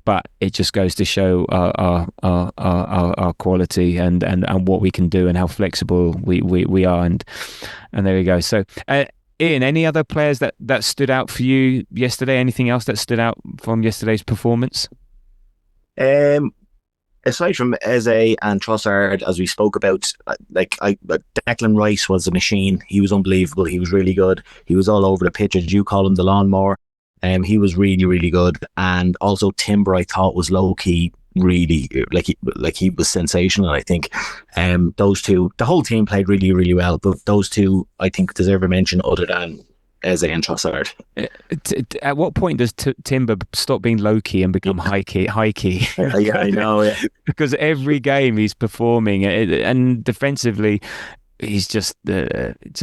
but it just goes to show our quality and what we can do and how flexible we are. And there we go. So, Ian, any other players that stood out for you yesterday? Anything else that stood out from yesterday's performance? Aside from Eze and Trossard, as we spoke about, Declan Rice was a machine. He was unbelievable. He was really good. He was all over the pitch, as you call him, the lawnmower. He was really, really good. And also Timber, I thought, was low key, really he was sensational. I think those two, the whole team played really, really well, but those two, I think, deserve a mention other than Eze and Trossard. At what point does Timber stop being low key and become high key? Yeah, I know. Yeah. Because every game he's performing, and defensively, he's just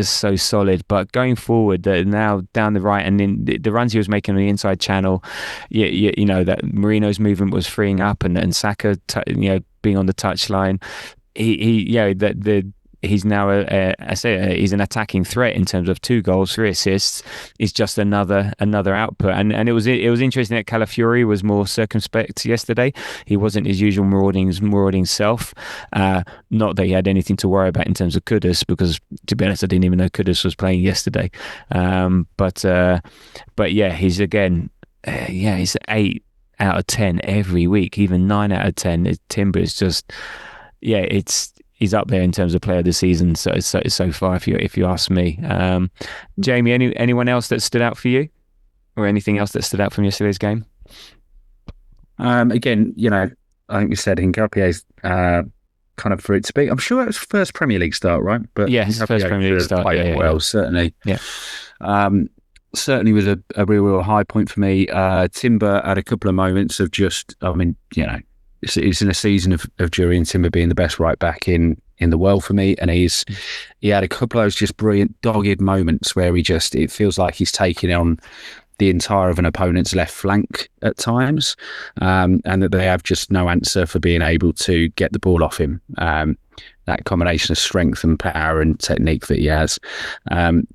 so solid. But going forward, now down the right, and in the runs he was making on the inside channel, that Marino's movement was freeing up, and Saka, being on the touchline, he's now he's an attacking threat in terms of 2 goals, 3 assists. Is just another output, and it was interesting that Calafiori was more circumspect yesterday. He wasn't his usual marauding self. Not that he had anything to worry about in terms of Kudus, because to be honest, I didn't even know Kudus was playing yesterday. But yeah, he's again, he's 8 out of 10 every week, even 9 out of 10. Timber is just, he's up there in terms of player of the season so far, if you ask me. Jamie, anyone else that stood out for you, or anything else that stood out from yesterday's game? Again, I think we said Hincapié's kind of for it to be. I'm sure it was first Premier League start, right? But yes, first Premier League start. Well, certainly. Yeah. Certainly was a real high point for me. Timber had a couple of moments of just, it's in a season of Jurriën Timber being the best right back in the world for me, and he had a couple of those just brilliant dogged moments where it feels like he's taking on the entire of an opponent's left flank at times, and that they have just no answer for being able to get the ball off him. That combination of strength and power and technique that he has,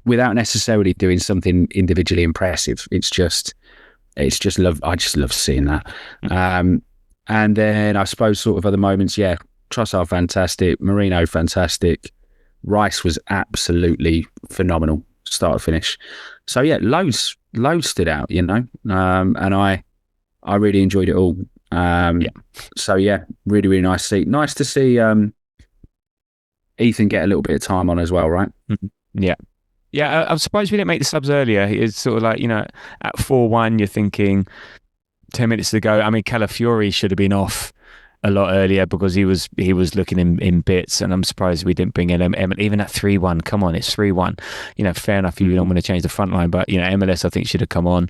without necessarily doing something individually impressive. It's just love. I just love seeing that. And then I suppose sort of other moments, Trossard fantastic, Marino fantastic, Rice was absolutely phenomenal, start to finish. So loads stood out, and I really enjoyed it all. So really, really nice to see Ethan get a little bit of time on as well, right? Yeah. Yeah, I'm surprised we didn't make the subs earlier. It's sort of like, at 4-1, you're thinking 10 minutes to go. I mean, Calafiori should have been off a lot earlier because he was looking in bits, and I'm surprised we didn't bring in even at 3-1. Come on, it's 3-1. Fair enough, you don't want to change the front line, but MLS I think should have come on.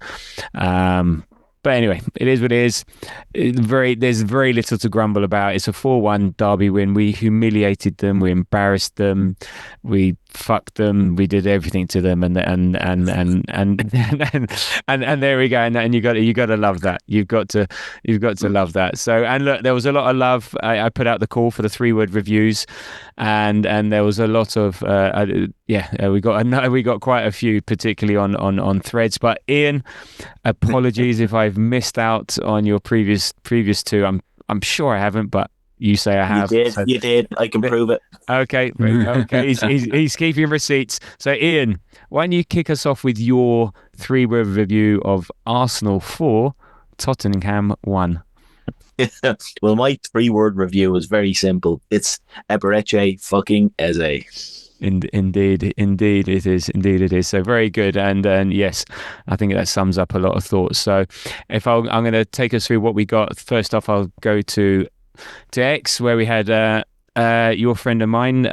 But anyway, it is what it is. There's very little to grumble about. It's a 4-1 derby win. We humiliated them. We embarrassed them. We fucked them. We did everything to them, and there we go. And you got to love that. You've got to love that. So, and look, there was a lot of love. I put out the call for the 3-word reviews, and there was a lot of we got quite a few, particularly on Threads. But Ian, apologies if I've missed out on your previous two. I'm sure I haven't, but you say I have. You did. I can prove it. Okay. He's keeping receipts. So Ian, why don't you kick us off with your 3-word review of Arsenal 4, Tottenham 1? Well, my 3-word review is very simple. It's Embarrasses fucking Eze. Indeed it is. So very good, and yes, I think that sums up a lot of thoughts. So if I'm going to take us through what we got. First off, I'll go to X, where we had your friend of mine,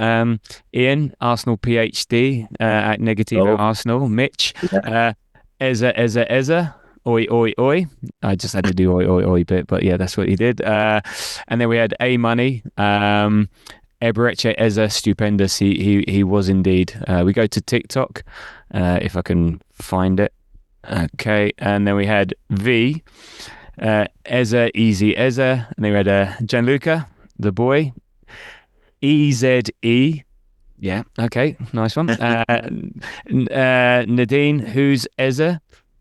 Ian, Arsenal PhD at Negativo Arsenal, Mitch, Eza. Oi, oi, oi. I just had to do oi, oi, oi bit, but yeah, that's what he did. And then we had A Money, Ebereche Eza, stupendous. He was indeed. We go to TikTok, if I can find it. Okay, and then we had V, Eza, easy Eza. And then we had Gianluca, the boy, EZE. Yeah, okay, nice one. Nadine, who's Eza?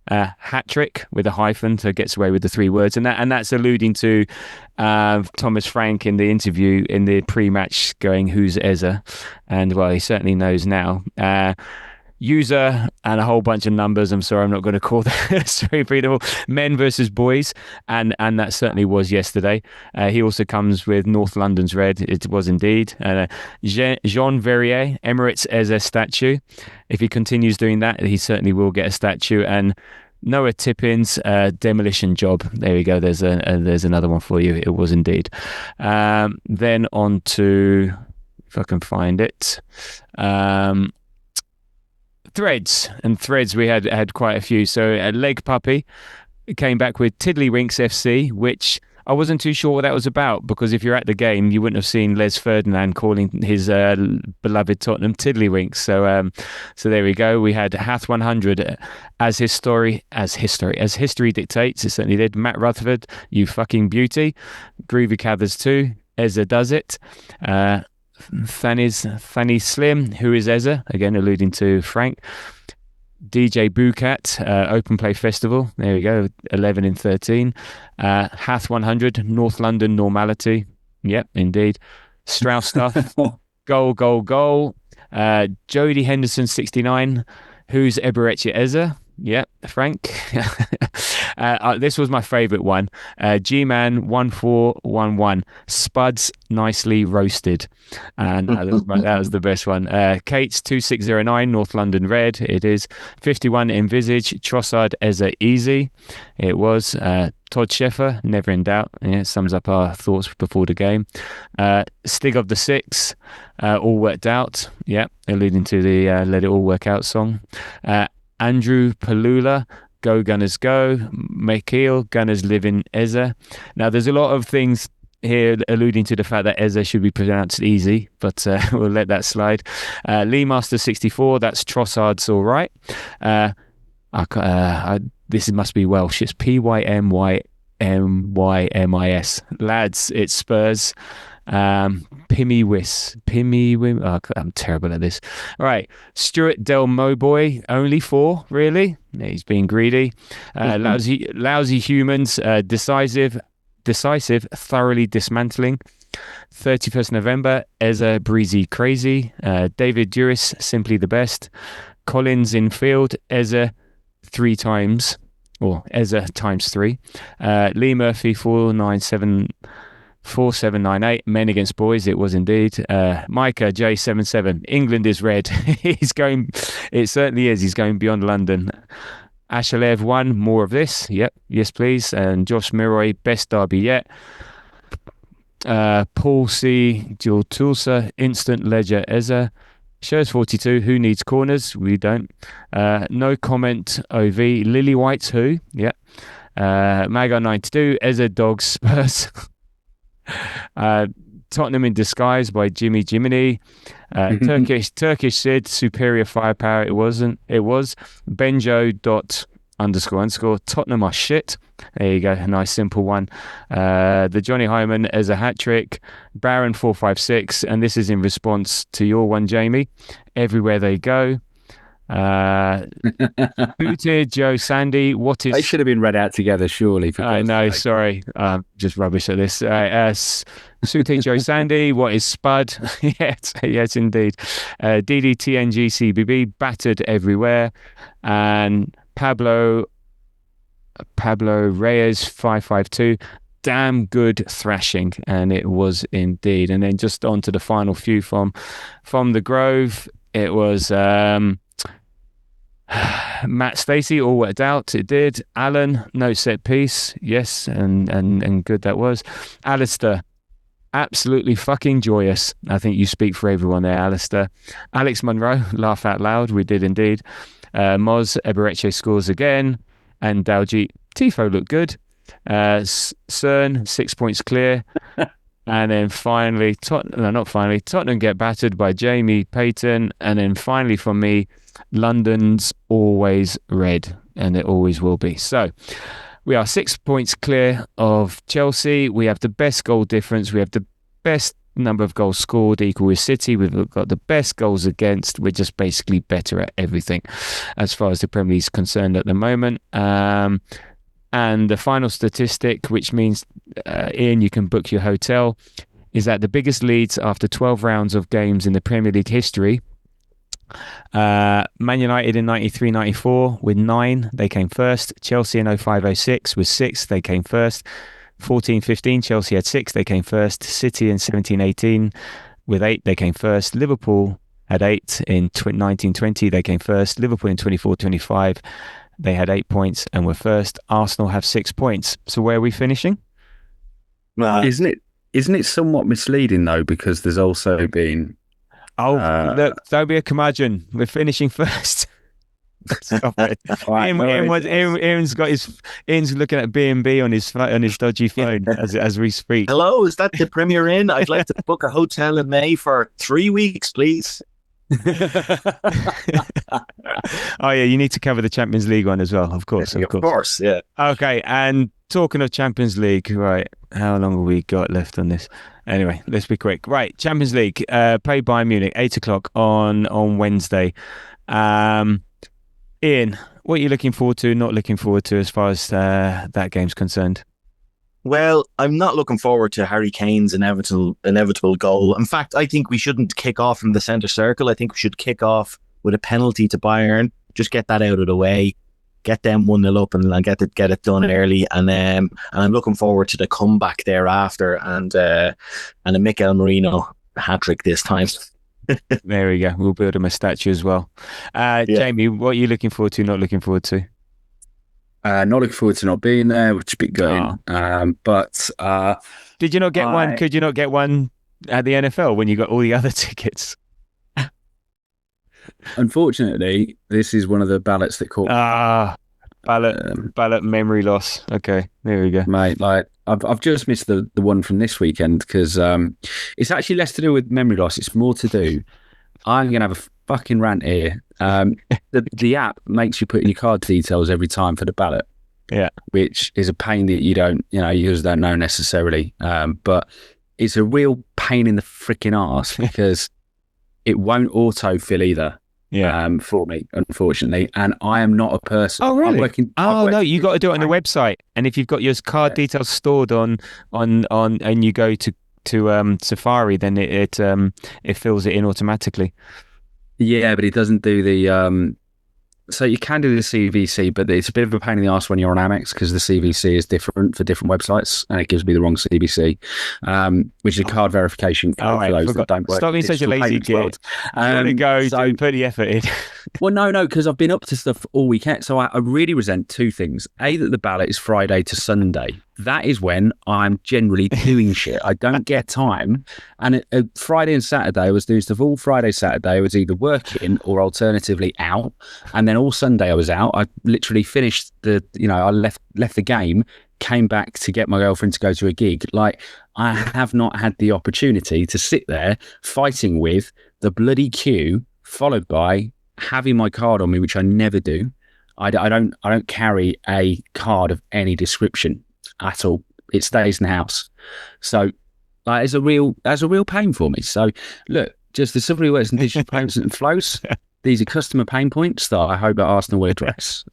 Hat trick with a hyphen, so gets away with the 3 words, and that's alluding to Thomas Frank in the interview in the pre-match, going, "Who's Eza?" And well, he certainly knows now. User and a whole bunch of numbers. I'm sorry, I'm not going to call that straight readable. Men versus boys, and that certainly was yesterday. He also comes with North London's red. It was indeed. Jean Verrier, Emirates Eze statue. If he continues doing that, he certainly will get a statue. And Noah Tippins, demolition job. There we go. There's another one for you. It was indeed. Then on to, if I can find it. Threads, we had quite a few. So Leg Puppy came back with Tiddlywinks FC, which I wasn't too sure what that was about, because if you're at the game, you wouldn't have seen Les Ferdinand calling his beloved Tottenham Tiddlywinks. So there we go. We had Hath 100 as history dictates. It certainly did. Matt Rutherford, you fucking beauty. Groovy Cathers 2. Eza does it. Fanny Slim, who is Eza, again alluding to Frank. DJ Bucat, Open Play Festival, there we go, 11 in 13. Hath 100, North London Normality, yep, indeed. Strauss Stuff, Goal. Jody Henderson 69, who's Eberechi Eza? Yep, Frank. This was my favourite one. G-Man 1411, Spuds nicely roasted, and that was the best one. Kate's 2609, North London red. It is 51. Envisage Trossard Eza easy. It was. Todd Sheffer, never in doubt. Yeah, sums up our thoughts before the game. Stig of the Six, all worked out. Yep, alluding to the Let It All Work Out song. Andrew Palula, Go Gunners Go. Michael, Gunners live in Eza. Now, there's a lot of things here alluding to the fact that Eza should be pronounced easy, but we'll let that slide. Lee Master 64, that's Trossard's all right. This must be Welsh. It's Pymymis. Lads, it's Spurs. Pimmy I'm terrible at this. All right, Stuart Del Moboy, only 4, really? Yeah, he's being greedy. Lousy humans, decisive, thoroughly dismantling. 31st November, Eza Breezy Crazy. David Duris, simply the best. Collins in field, Eza 3 times, or Eza times 3. Lee Murphy 4798, men against boys. It was indeed. Micah J77, England is red. It certainly is. He's going beyond London. Ashalev 1, more of this. Yep, yes please. And Josh Miroy, best derby yet. Paul C, Jill Tulsa, instant ledger Eza. Shares 42, who needs corners? We don't. No comment OV. Lily White's who? Yep. Mago92, Eza Dogs, Spurs. Tottenham in Disguise by Jimmy Jiminy. Turkish Sid, Superior Firepower. It was Benjo. __ Tottenham are shit. There you go, a nice simple one. The Johnny Hyman as a hat trick. Baron 456, and this is in response to your one, Jamie. Everywhere they go. Booted Joe Sandy. What is? They should have been read out together, surely. I know. Sorry, just rubbish at this. Sute Joe Sandy. What is Spud? yes, indeed. DDTNG battered everywhere, and Pablo Reyes 552. Damn good thrashing, and it was indeed. And then just on to the final few from the Grove. It was Matt Stacey, all worked out. It did. Alan, no set piece. Yes, and good that was. Alistair, absolutely fucking joyous. I think you speak for everyone there, Alistair. Alex Monroe, laugh out loud. We did indeed. Moz Ebereche scores again. And Daljeet, Tifo looked good. CERN, 6 points clear. And then finally, Tottenham get battered by Jamie Payton. And then finally from me, London's always red, and it always will be. So we are 6 points clear of Chelsea. We have the best goal difference. We have the best number of goals scored, equal with City. We've got the best goals against. We're just basically better at everything as far as the Premier League is concerned at the moment. And the final statistic, which means, Ian, you can book your hotel, is that the biggest leads after 12 rounds of games in the Premier League history. Man United in 93-94 with 9, they came first. Chelsea in 05-06 with 6, they came first. 14-15, Chelsea had 6, they came first. City in 17-18 with 8, they came first. Liverpool had 8 in 19-20, they came first. Liverpool in 24-25, they had 8 points and were first. Arsenal have 6 points. So where are we finishing? Isn't it somewhat misleading though, because there's also been look, don't be a curmudgeon. We're finishing first. Stop it. Ian's looking at B&B on his dodgy phone as we speak. Hello, is that the Premier Inn? I'd like to book a hotel in May for 3 weeks, please. Oh yeah, you need to cover the Champions League one as well, of course. Of course, yeah. Okay, and talking of Champions League, right, how long have we got left on this? Anyway, let's be quick. Right, Champions League, played by Munich, 8 o'clock on Wednesday. Ian, what are you looking forward to, not looking forward to as far as that game's concerned? Well, I'm not looking forward to Harry Kane's inevitable goal. In fact, I think we shouldn't kick off from the centre circle. I think we should kick off with a penalty to Bayern. Just get that out of the way. Get them 1-0 up and get it done early. And I'm looking forward to the comeback thereafter and a Mikel Merino hat-trick this time. There we go. We'll build him a statue as well. Jamie, what are you looking forward to, not looking forward to? Not looking forward to not being there, which is a bit gutting. But did you not get one? Could you not get one at the NFL when you got all the other tickets? Unfortunately, this is one of the ballots that caught. Ballot memory loss. Okay, there we go, mate. Like I've just missed the one from this weekend because it's actually less to do with memory loss. It's more to do. I'm gonna have a fucking rant here. The app makes you put in your card details every time for the ballot. Yeah, which is a pain that you just don't know necessarily. But it's a real pain in the freaking arse because it won't autofill either. Yeah, for me, unfortunately, and I am not a person. Oh, really? No, you got to do it on the website. And if you've got your card details stored on, and you go to Safari, then it fills it in automatically. Yeah, but it doesn't do the. So you can do the CVC, but it's a bit of a pain in the arse when you're on Amex because the CVC is different for different websites, and it gives me the wrong CVC, which is a card verification for those that don't work. Stop being such a lazy git. Put the effort in. Well, no, because I've been up to stuff all weekend, so I really resent two things: A, that the ballot is Friday to Sunday, that is when I'm generally doing shit. I don't get time. And Friday and Saturday, I was doing stuff all Friday, Saturday. I was either working or alternatively out. And then all Sunday I was out. I literally finished I left the game, came back to get my girlfriend to go to a gig. Like, I have not had the opportunity to sit there fighting with the bloody queue, followed by having my card on me, which I never do. I don't carry a card of any description at all. It stays in the house. So that's a real pain for me. So look, just the Silvery Works and Digital Payments and Flows, these are customer pain points that I hope that Arsenal will address.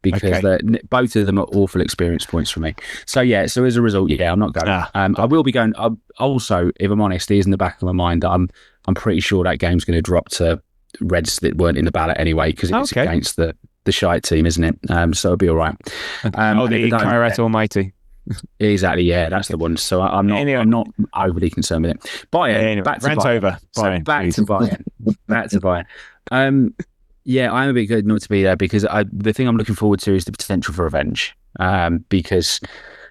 Because both of them are awful experience points for me. So so as a result, I'm not going. I will be going. Also, if I'm honest, it is in the back of my mind that I'm pretty sure that game's going to drop to Reds that weren't in the ballot anyway, because it's against the shite team, isn't it? So it'll be all right. The Kairat Almighty. Exactly, that's the one. So I'm not overly concerned with it. Bayern, back to Bayern. Back to Bayern. I'm a bit good not to be there, because the thing I'm looking forward to is the potential for revenge. Because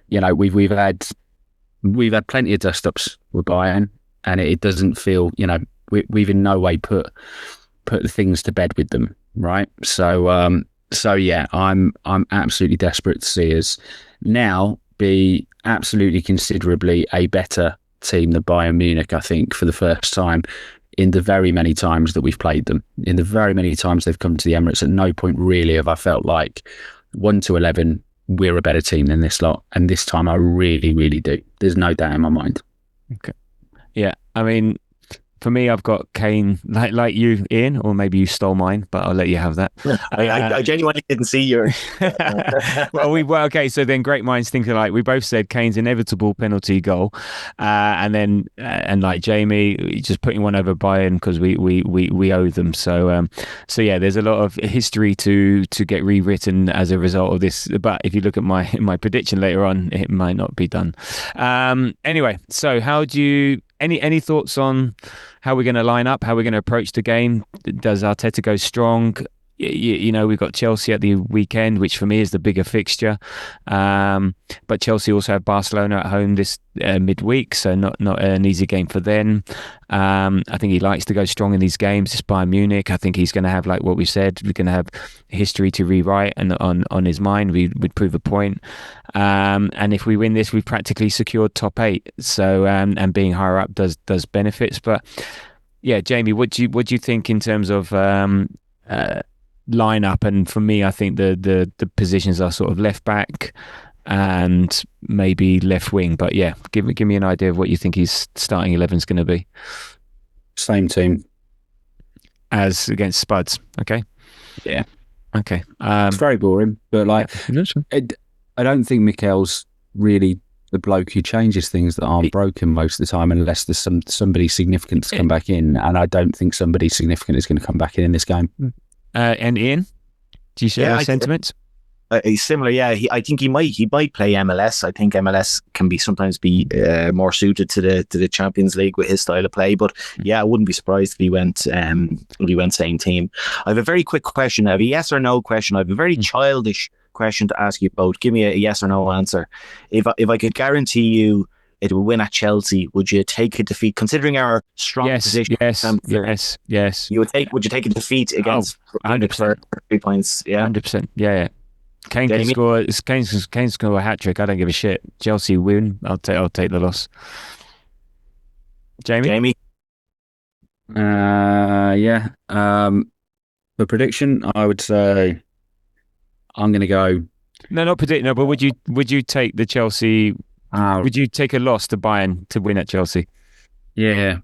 we've had plenty of dust ups with Bayern, and it doesn't feel we've in no way put the things to bed with them, right? So I'm absolutely desperate to see us now be absolutely considerably a better team than Bayern Munich, I think, for the first time in the very many times that we've played them. In the very many times they've come to the Emirates, at no point really have I felt like 1 to 11, we're a better team than this lot. And this time I really, really do. There's no doubt in my mind. Okay. Yeah. I mean, for me, I've got Kane, like you, Ian, or maybe you stole mine, but I'll let you have that. I genuinely didn't see yours. Okay. So then, great minds think alike. We both said Kane's inevitable penalty goal, and like Jamie, just putting one over Bayern because we owe them. So there's a lot of history to get rewritten as a result of this. But if you look at my prediction later on, it might not be done. Anyway, so how do you? Any thoughts on how we're going to line up, how we're going to approach the game? Does Arteta go strong? We've got Chelsea at the weekend, which for me is the bigger fixture. But Chelsea also have Barcelona at home this midweek, so not an easy game for them. I think he likes to go strong in these games. It's Bayern Munich. I think he's going to have, like what we said, we're going to have history to rewrite, and on his mind, we would prove a point. And if we win this, we've practically secured top 8. So and being higher up does benefits. But yeah, Jamie, what do you think in terms of lineup? And for me, I think the positions are sort of left back and maybe left wing. But yeah, give me an idea of what you think his starting 11 is going to be. Same team as against Spurs. Okay. Yeah. Okay. It's very boring, but I don't think Mikel's really the bloke who changes things that aren't broken most of the time, unless there's somebody significant to come back in. And I don't think somebody significant is going to come back in this game. And Ian, do you share those sentiments? He's similar, yeah. I think he might play MLS. I think MLS can sometimes be more suited to the Champions League with his style of play. But yeah, I wouldn't be surprised if he went same team. I have a very quick question. I have a yes or no question. I have a very childish question to ask you both. Give me a yes or no answer. If I could guarantee you it will win at Chelsea, would you take a defeat, considering our strong position? Yes. Would you take a defeat against 100%? 3 points? Yeah, 100%. Yeah. Kane can score. Kane score a hat trick. I don't give a shit. Chelsea win. I'll take the loss. Jamie. Yeah. The prediction, I would say, I'm going to go. No, not predict. No, but would you take the Chelsea? Would you take a loss to Bayern to win at Chelsea? Yeah,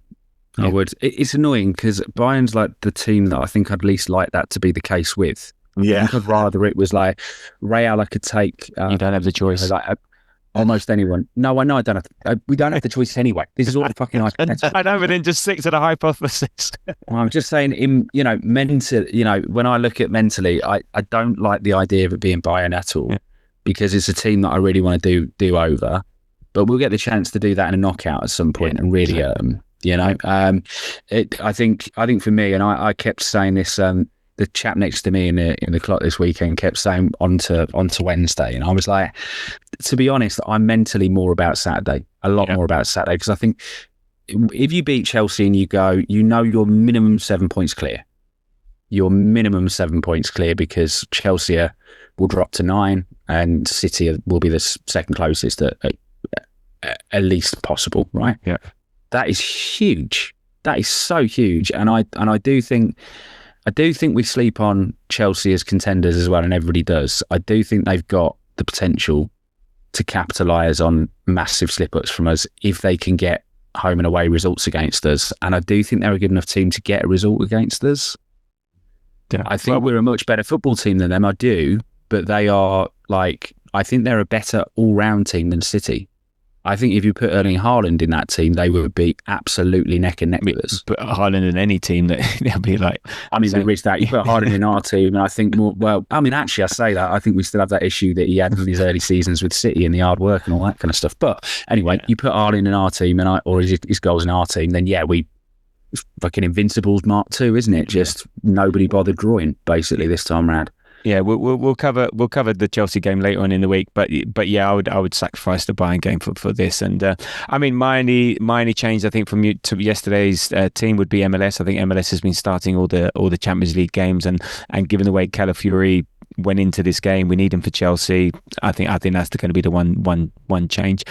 I would. It's annoying because Bayern's like the team that I think I'd least like that to be the case with. Yeah, I think I'd rather it was like Real. I could take. You don't have the choice. Almost anyone. No, I know I don't have to. We don't have the choice anyway. This is all fucking hypothetical. I know, but then just stick to the hypothesis. Well, I'm just saying, when I look at mentally, I don't like the idea of it being Bayern at all, because it's a team that I really want to do over. But we'll get the chance to do that in a knockout at some point and really hurt them. I think for me, and I kept saying this the chap next to me in the clock this weekend kept saying on to Wednesday, and I was like, to be honest, I'm mentally more about Saturday, a lot more about Saturday, because I think if you beat Chelsea and you go, you're minimum 7 points clear. You're minimum 7 points clear, because Chelsea will drop to 9 and City will be the second closest at least possible, right? Yeah. That is huge. That is so huge. And I do think we sleep on Chelsea as contenders as well, and everybody does. I do think they've got the potential to capitalise on massive slip-ups from us if they can get home and away results against us. And I do think they're a good enough team to get a result against us. Yeah. I think we're a much better football team than them, I do, but they are I think they're a better all-round team than City. I think if you put Erling Haaland in that team, they would be absolutely neck and neck with us. Put Haaland in any team, they'll be like... I mean, there is that. You put Haaland in our team, and I think actually, I say that. I think we still have that issue that he had in his early seasons with City and the hard work and all that kind of stuff. But anyway, you put Haaland in our team, or his goals in our team, then we fucking Invincibles Mark II, isn't it? Just nobody bothered drawing, basically, this time round. Yeah, we'll cover the Chelsea game later on in the week, but yeah, I would sacrifice the Bayern game for this. And I mean, my only change, I think, from to yesterday's team would be MLS. I think MLS has been starting all the Champions League games, and given the way Calafiori went into this game, we need him for Chelsea. I think that's going to be the one change.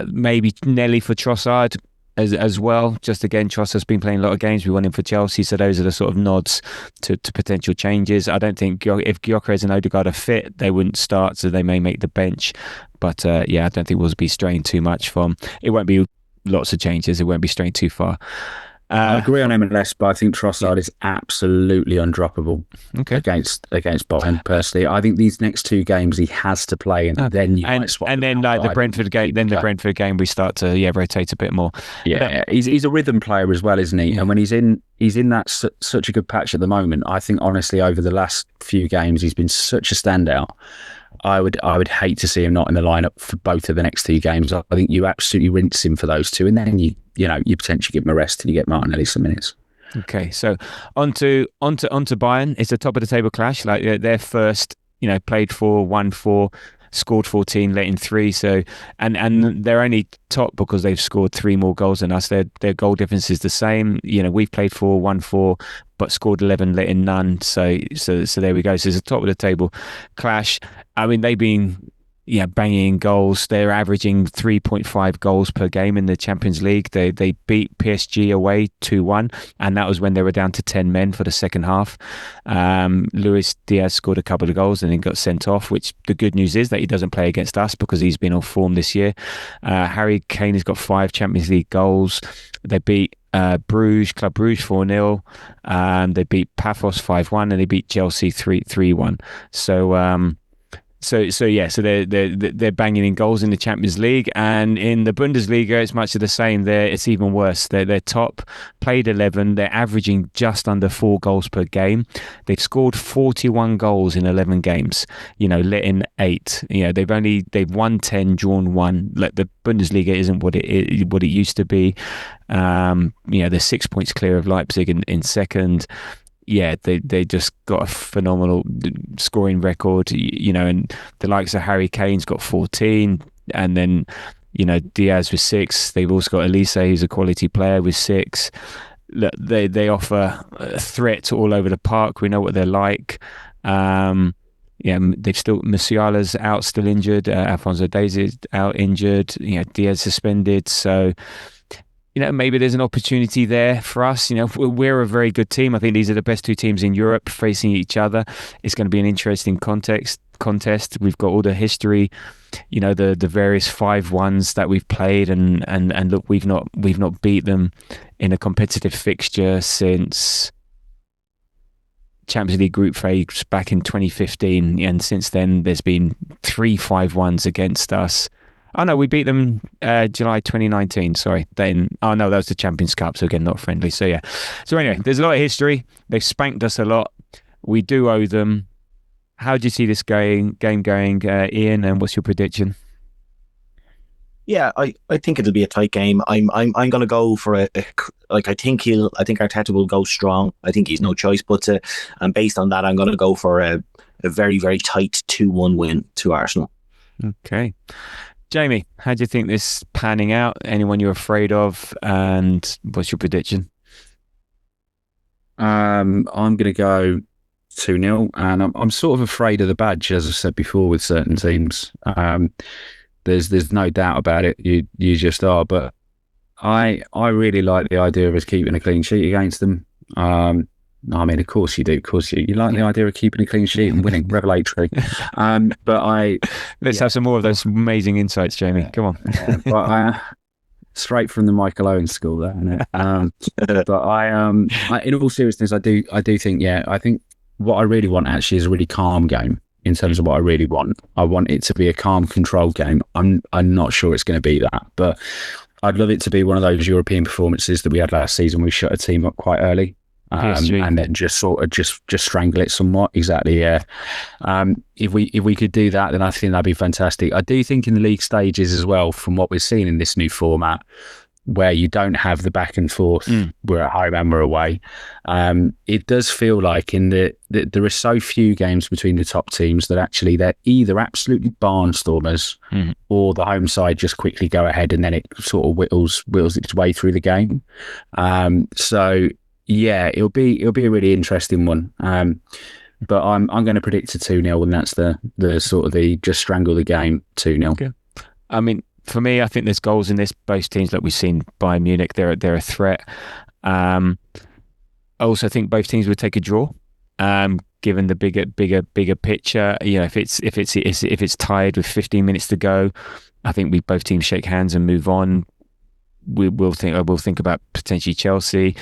Maybe Nelly for Trossard as well. Just again, Trossard's been playing a lot of games. We want him for Chelsea, so those are the sort of nods to potential changes. I don't think if Gyökeres and Odegaard are fit, they wouldn't start, so they may make the bench. But I don't think we'll be straying too much from. It won't be lots of changes. It won't be straying too far. I agree on MLS, but I think Trossard is absolutely undroppable against Bayern. Personally, I think these next two games he has to play, and then might swap. And then the Brentford game, Brentford game, we start to rotate a bit more. Yeah, he's a rhythm player as well, isn't he? Yeah. And when he's in that such a good patch at the moment. I think honestly, over the last few games, he's been such a standout. I would hate to see him not in the lineup for both of the next two games. I think you absolutely rinse him for those two, and then you potentially give him a rest and you get Martinelli some minutes. Okay, so onto Bayern. It's a top of the table clash. Like their first, played 4, won 4, scored 14, let in 3. So and they're only top because they've scored 3 more goals than us. Their goal difference is the same. We've played 4, won 4, but scored 11, let in none. So there we go. So it's a top of the table clash. I mean, they've been banging in goals. They're averaging 3.5 goals per game in the Champions League. They beat PSG away 2-1, and that was when they were down to 10 men for the second half. Luis Diaz scored a couple of goals and then got sent off, which the good news is that he doesn't play against us because he's been on form this year. Harry Kane has got 5 Champions League goals. They beat Club Brugge 4-0. They beat Paphos 5-1, and they beat Chelsea 3-1. So they're banging in goals in the Champions League, and in the Bundesliga it's much of the same. It's even worse. They're top, played 11. They're averaging just under 4 goals per game. They've scored 41 goals in 11 games. Let in 8. They've won 10, drawn 1. The Bundesliga isn't what it used to be. They're 6 points clear of Leipzig in second. Yeah, they just got a phenomenal scoring record, and the likes of Harry Kane's got 14, and then, Diaz with 6. They've also got Elise, who's a quality player, with 6. Look, they offer a threat all over the park. We know what they're like. They've still, Musiala's out, still injured. Alphonso Davies out, injured. Diaz suspended. So, maybe there's an opportunity there for us. We're a very good team. I think these are the best 2 teams in Europe facing each other. It's going to be an interesting contest. We've got all the history, the various 5-1s that we've played, and look, we've not beat them in a competitive fixture since Champions League group phase back in 2015, and since then there's been 3 5-1s against us. Oh no, we beat them July 2019. Sorry. That was the Champions Cup. So again, not friendly. So yeah. So anyway, there's a lot of history. They've spanked us a lot. We do owe them. How do you see this game going, Ian? And what's your prediction? Yeah, I think it'll be a tight game. I'm going to go for I think Arteta will go strong. I think he's no choice but to, and based on that, I'm going to go for a very, very tight 2-1 win to Arsenal. Okay. Jamie, how do you think this panning out? Anyone you're afraid of, and what's your prediction? I'm going to go 2-0, and I'm sort of afraid of the badge, as I said before, with certain teams. There's no doubt about it. You just are, but I really like the idea of us keeping a clean sheet against them. I mean, of course you do. Of course you like the idea of keeping a clean sheet and winning. Revelatory. But let's have some more of those amazing insights, Jamie. Come on. But straight from the Michael Owen school there. But in all seriousness, I do think, I think what I really want actually is a really calm game. In terms of what I really want, I want it to be a calm, controlled game. I'm not sure it's going to be that, but I'd love it to be one of those European performances that we had last season. We shut a team up quite early, and then just sort of just strangle it somewhat. Exactly, yeah. If we could do that, then I think that'd be fantastic. I do think in the league stages as well, from what we're seeing in this new format, where you don't have the back and forth, we're at home and we're away. It does feel like there are so few games between the top teams that actually they're either absolutely barnstormers or the home side just quickly go ahead and then it sort of whittles its way through the game. So yeah, it'll be a really interesting one. But I'm going to predict a 2-0, and that's the sort of the just strangle the game 2-0. Okay. I mean, for me, I think there's goals in this. Both teams, like we've seen Bayern Munich, they're a threat. I also think both teams would take a draw, given the bigger picture. You know, if it's tied with 15 minutes to go, I think both teams shake hands and move on. We'll think about potentially Chelsea.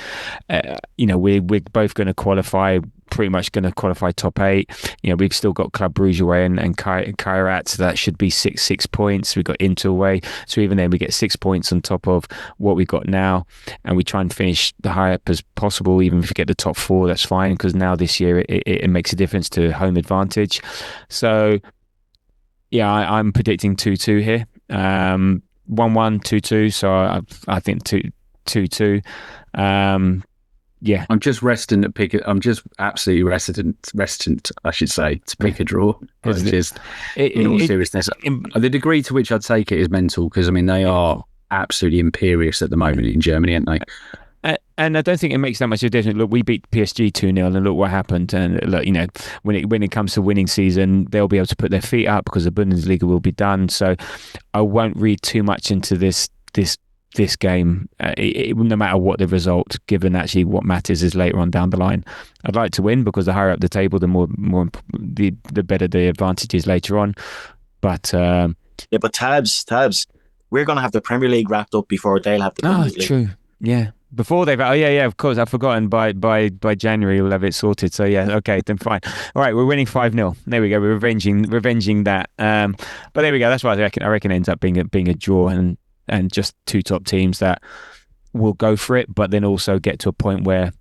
We're both going to qualify. Pretty much going to qualify top 8. We've still got Club Brugge away and Kairat, so that should be six points. We've got Inter away, so even then we get 6 points on top of what we've got now, and we try and finish the high up as possible. Even if we get the top 4, that's fine, because now this year it makes a difference to home advantage. So yeah, I'm predicting 2-2 here. 1-1, 2-2. So I think 2-2. Yeah, I'm just I'm just absolutely reticent, I should say, to pick a draw. In all seriousness, the degree to which I'd take it is mental, because I mean they are absolutely imperious at the moment in Germany, aren't they? And I don't think it makes that much of a difference. Look, we beat PSG 2-0, and look what happened. And look, when it comes to winning season, they'll be able to put their feet up because the Bundesliga will be done. So I won't read too much into this game, no matter what the result, given actually what matters is later on down the line. I'd like to win, because the higher up the table, the better the advantage is later on. But but Tabs, we're going to have the Premier League wrapped up before they'll have the Premier League. True. Yeah. Before they've of course, I've forgotten. By January we'll have it sorted. So yeah, okay, then fine. All right, we're winning 5-0. There we go. We're revenging that. But there we go. That's why I reckon it ends up being a draw, and just two top teams that will go for it, but then also get to a point where,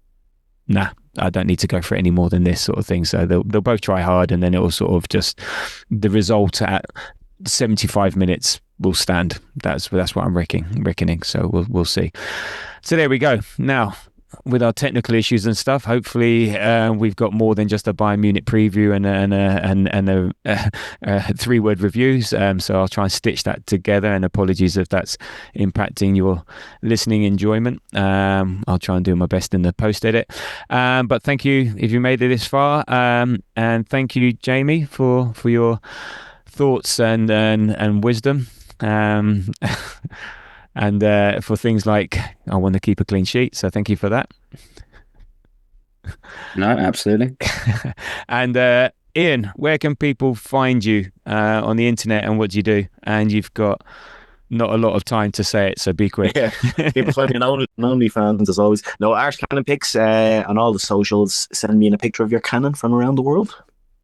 I don't need to go for it any more than this sort of thing. So they'll both try hard, and then it will sort of just, the result at 75 minutes will stand. That's what I'm reckoning. So we'll see. So there we go. Now, with our technical issues and stuff, hopefully we've got more than just a Bayern Munich preview and a 3-word reviews. So I'll try and stitch that together, and apologies if that's impacting your listening enjoyment. I'll try and do my best in the post edit. But thank you if you made it this far, and thank you, Jamie, for your thoughts and wisdom. And for things like, I want to keep a clean sheet, so thank you for that. No, absolutely. And Ian, where can people find you on the internet, and what do you do? And you've got not a lot of time to say it, so be quick. Yeah, people find me on OnlyFans as always. No, Irish Cannon Pics on all the socials. Send me in a picture of your cannon from around the world.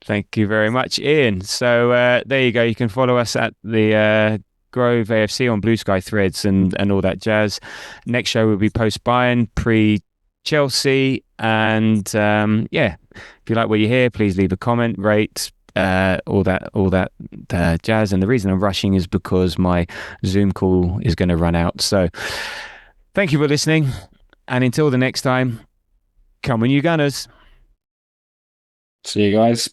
Thank you very much, Ian. So there you go. You can follow us at the Grove AFC on Blue Sky Threads and all that jazz. Next show will be post Bayern, pre Chelsea, and if you like what you hear, please leave a comment, rate, all that jazz. And the reason I'm rushing is because my Zoom call is going to run out. So thank you for listening, and until the next time, come on you Gunners. See you guys.